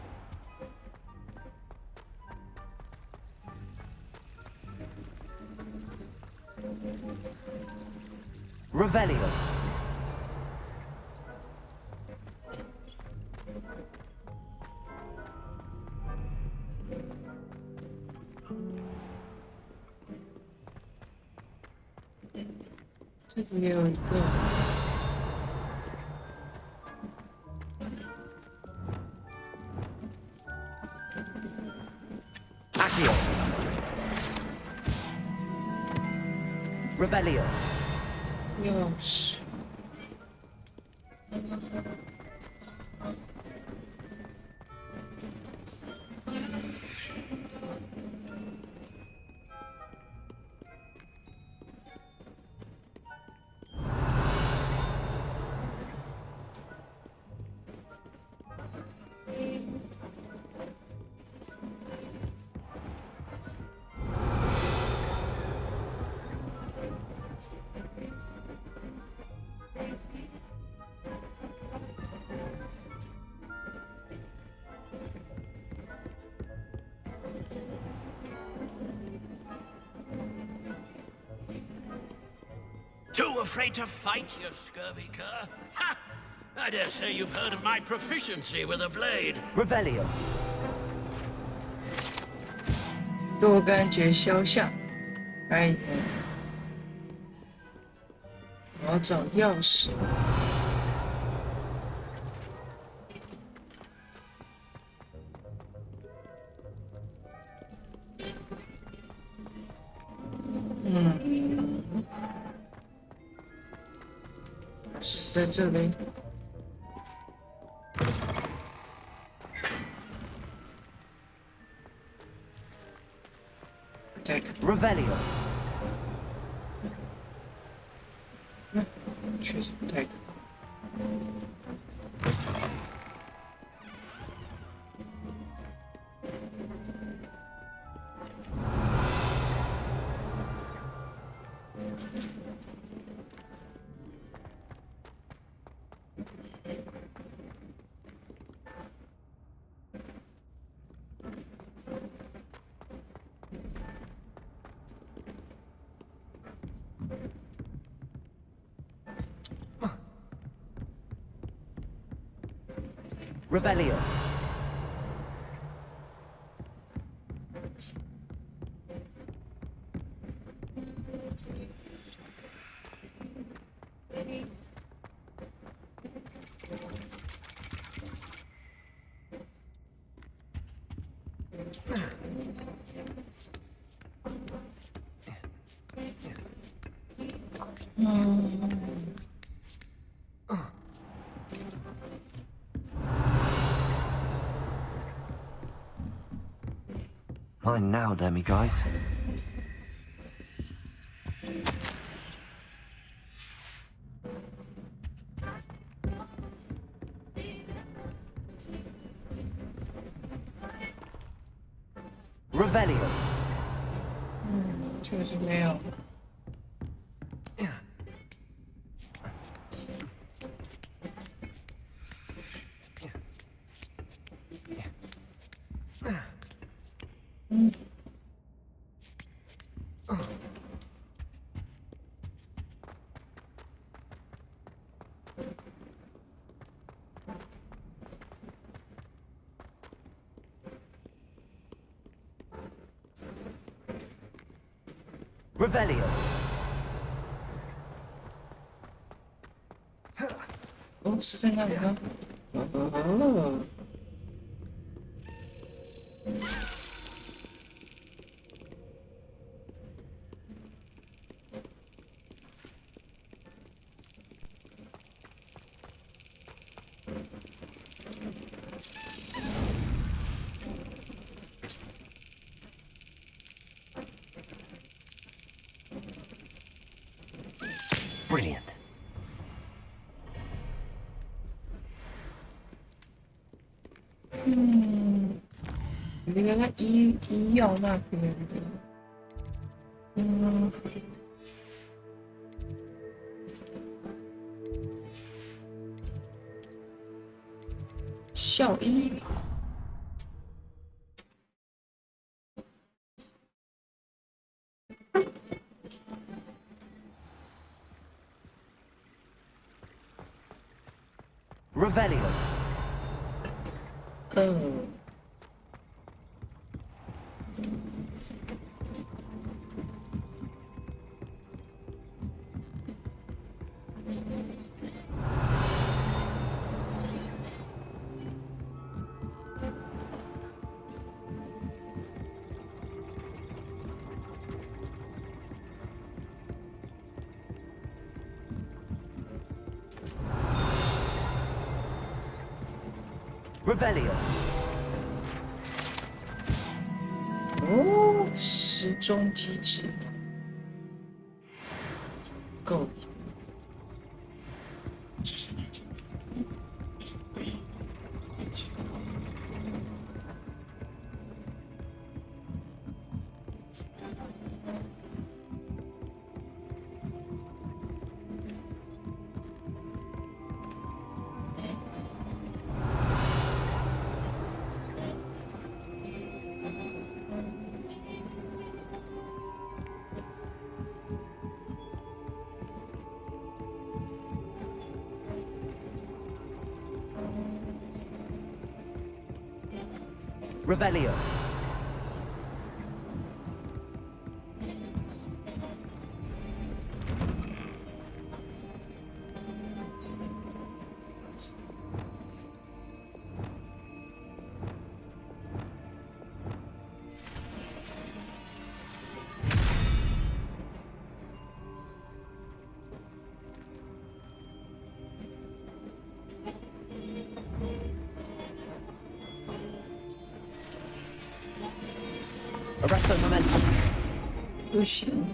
Revelio. Accio. Revelio. Yes. Too afraid to fight, you scurvy cur? Ha! I dare say you've heard of my proficiency with a blade. Revelio. 多感觉肖像。哎，我要找钥匙。是在这里。Revelio. 确实不太可。Revelio. Mine now, demi-guys. Revelio. 确实没有。Revelio. 哦，是在那里吗？哦。Brilliant. 那个医药那边的，校医。Revelio. Revelio. 哦，时钟机制，够。Revelio. Arresto momentum. 不行。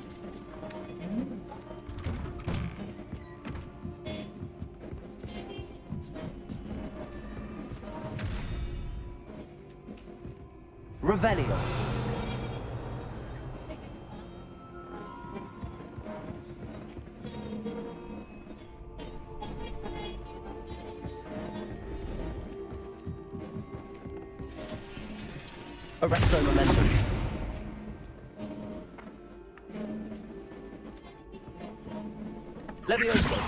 Revelio. Arresto momentum. Levioso.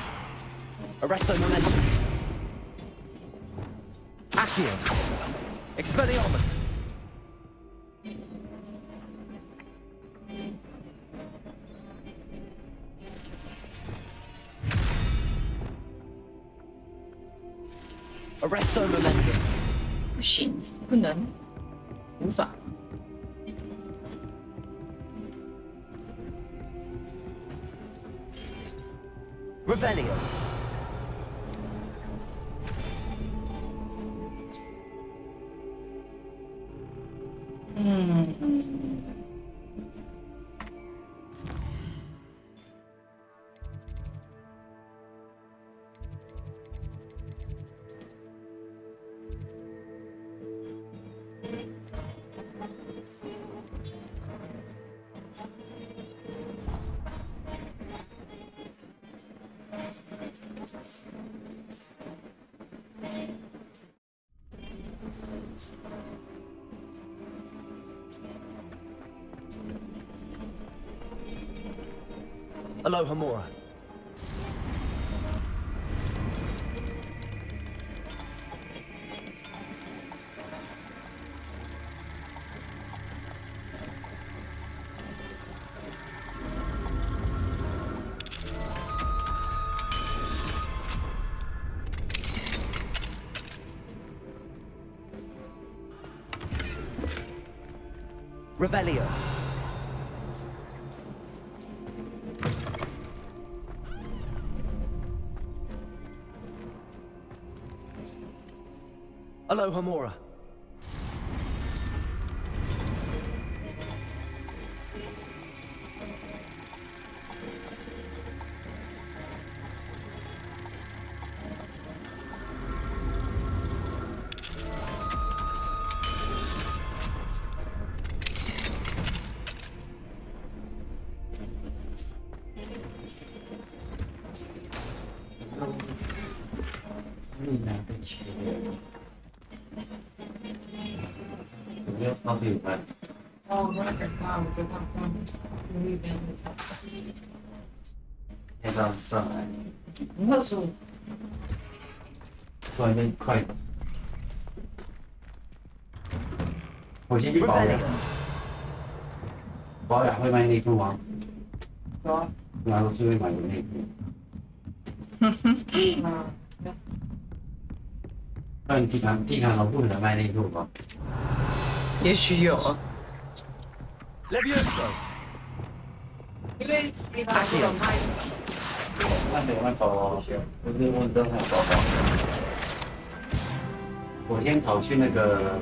Arresto momentum. Accio. Expelliarmus. Arresto momentum. 不行，不能，无法。Revelio. Aloha Mora. Revelio. Aloha Mora.我先去保养。保养会卖内裤吗？啊。然后是会买内裤。那你地毯楼不可能卖内裤吧？也许有啊。Levioso. 因为地毯是有卖的。那没办法哦，我真的很报告。我先跑去那个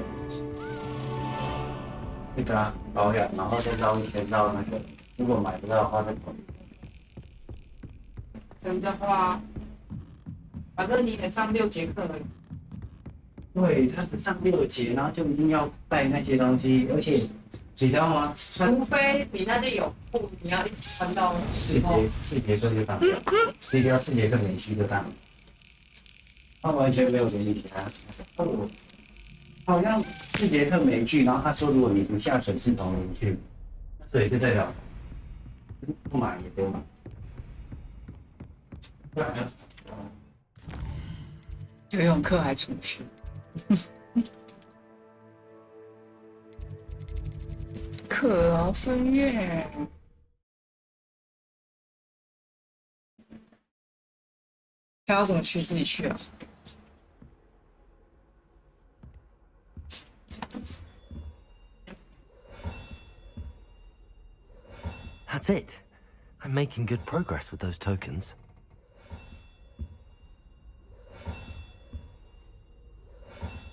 保养，然后再绕一圈到那个，如果买不到的话再跑。真的话，反正你得上6节课而已。对，他只上6节，然后就一定要带那些东西，而且你知道吗？除非你那里有布，你要一直穿到4节课就当了，4节课没去就当了。他完全没有给你其他。我好像4节课没去，然后他说如果你不下水是同人去，所以就代表不买也得买。游泳课还重学。课哦，分月。他要怎么去自己去啊？ That's it. I'm making good progress with those tokens.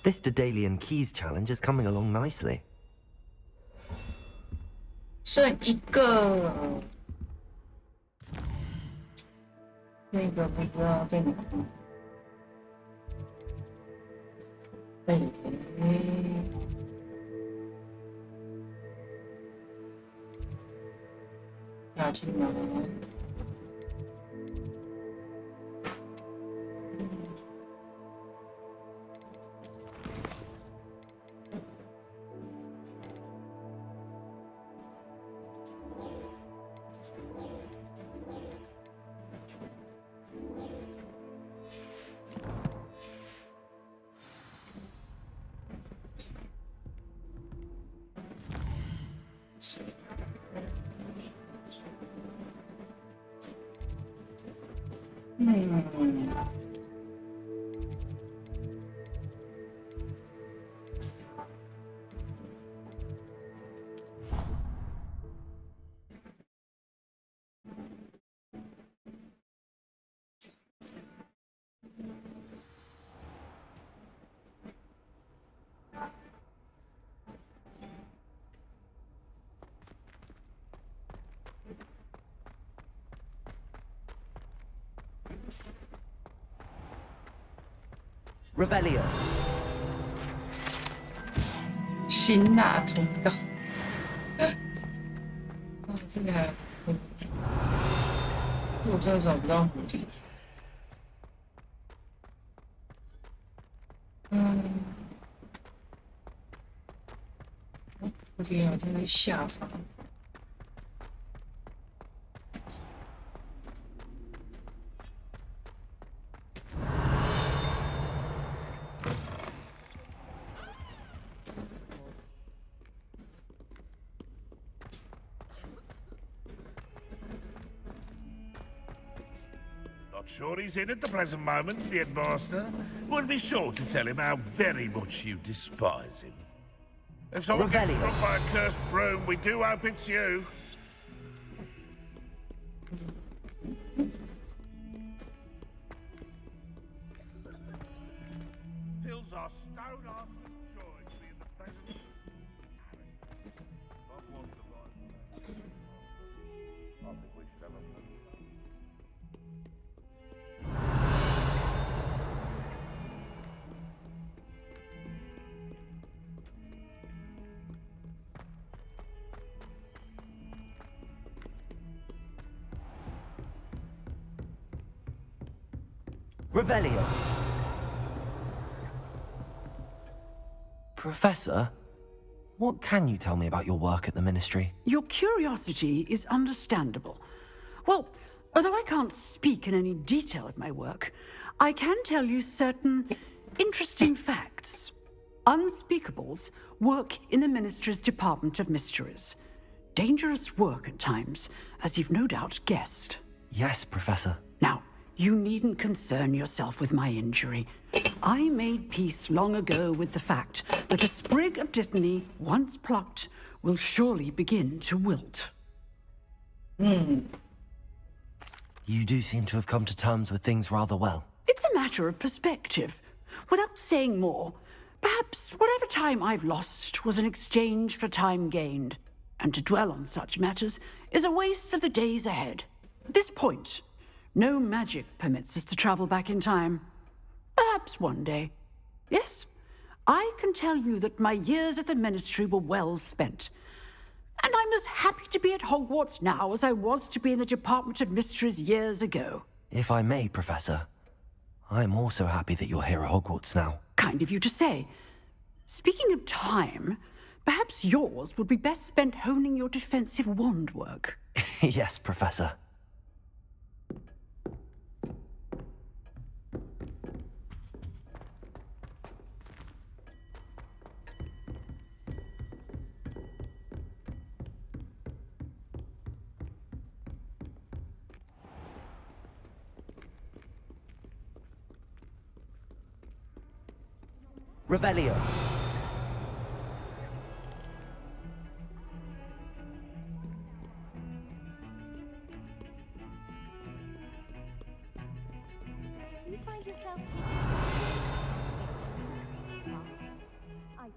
This Daedalian Keys challenge is coming along nicely. 剩一个，那个不知道在哪。下去吗？Revelio. 辛辣通道。哦，这个还，我真的找不到蝴蝶。蝴蝶好像在下方。 Not sure he's in at the present moment, the headmaster. Would be sure to tell him how very much you despise him. If someone gets struck by a cursed broom, we do hope it's you. Fills our stout hearts with joy to be in the presence of Harry. I think we should have a... Revelio. Professor, what can you tell me about your work at the Ministry? Your curiosity is understandable. Well, although I can't speak in any detail of my work, I can tell you certain interesting facts. Unspeakables work in the Ministry's Department of Mysteries. Dangerous work at times, as you've no doubt guessed. Yes, Professor. Now, you needn't concern yourself with my injury. I made peace long ago with the fact that a sprig of dittany, once plucked, will surely begin to wilt. You do seem to have come to terms with things rather well. It's a matter of perspective. Without saying more, perhaps whatever time I've lost was an exchange for time gained, and to dwell on such matters is a waste of the days ahead. At this point, no magic permits us to travel back in time. Perhaps one day. Yes, I can tell you that my years at the Ministry were well spent. And I'm as happy to be at Hogwarts now as I was to be in the Department of Mysteries years ago. If I may, Professor, I'm also happy that you're here at Hogwarts now. Kind of you to say. Speaking of time, perhaps yours would be best spent honing your defensive wand work. Yes, Professor. Revelio. You find yourself I do.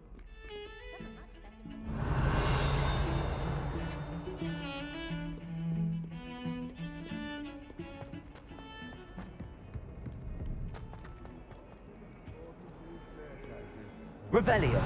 Revelio.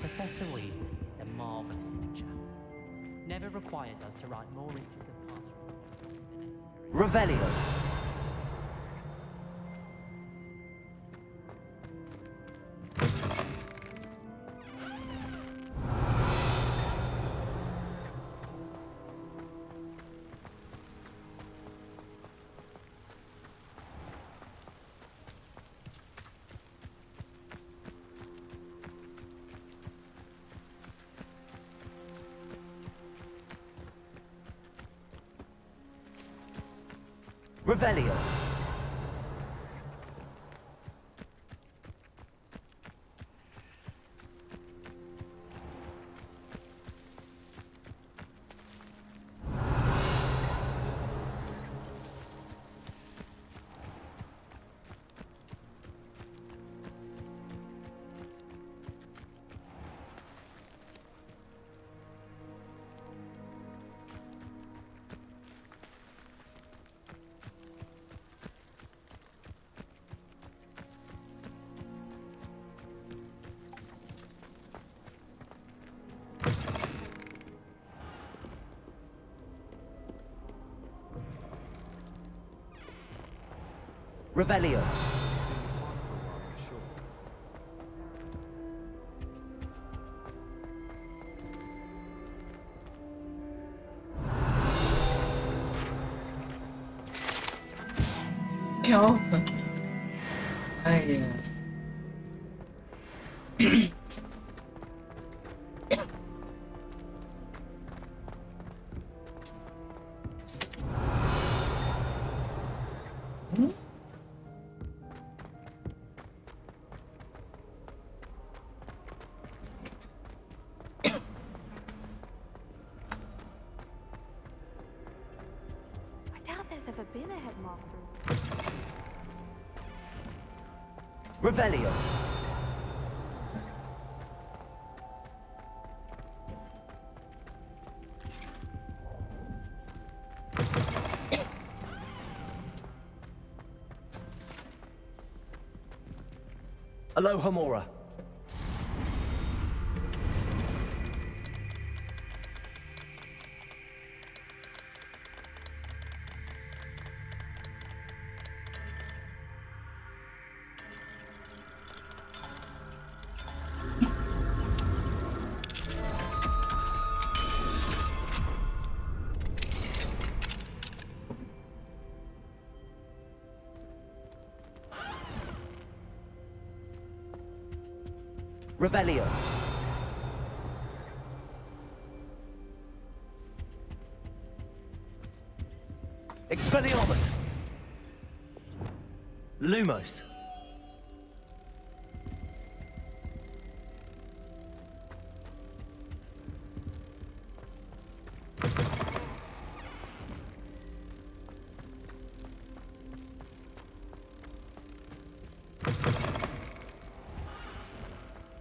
Professor Weasley, the marvelous teacher, never requires us to write more intricate parts. Revelio. Revelio. Revelio. 哎呀。Ever been a headmaster? Revelio. Aloha Mora. Revelio. Expelliarmus. Lumos.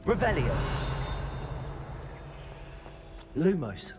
Revelio. Lumos.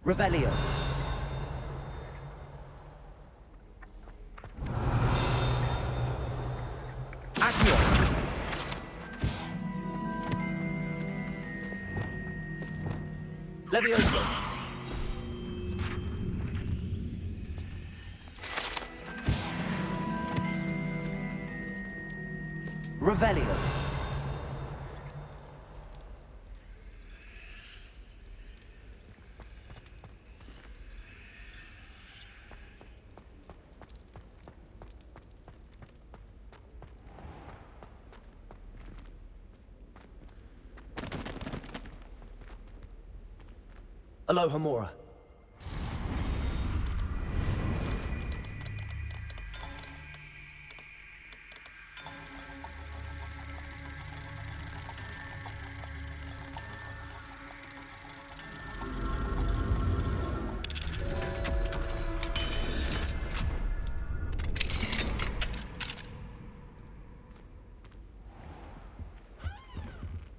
Revelio. Accio. Levioso. Revelio. Aloha Mora.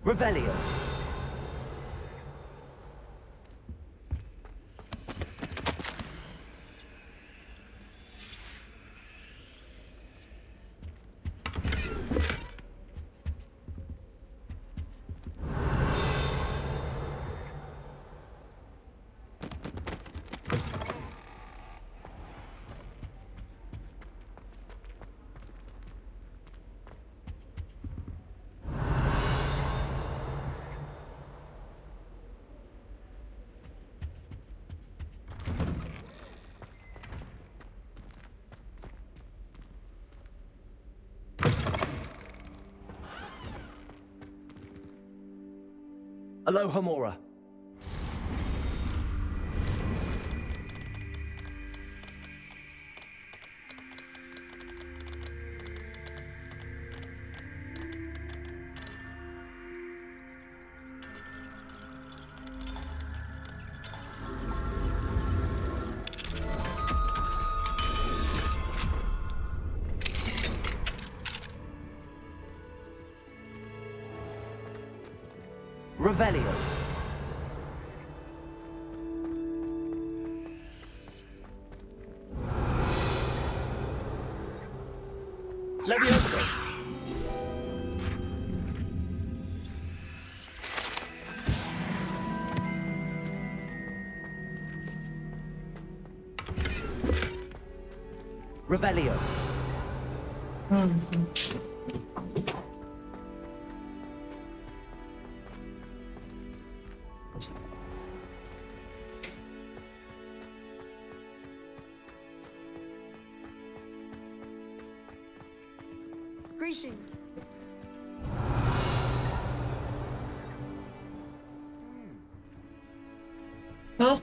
Revelio. Aloha Mora. Revelio. Levioso. Revelio. Greetings. Huh?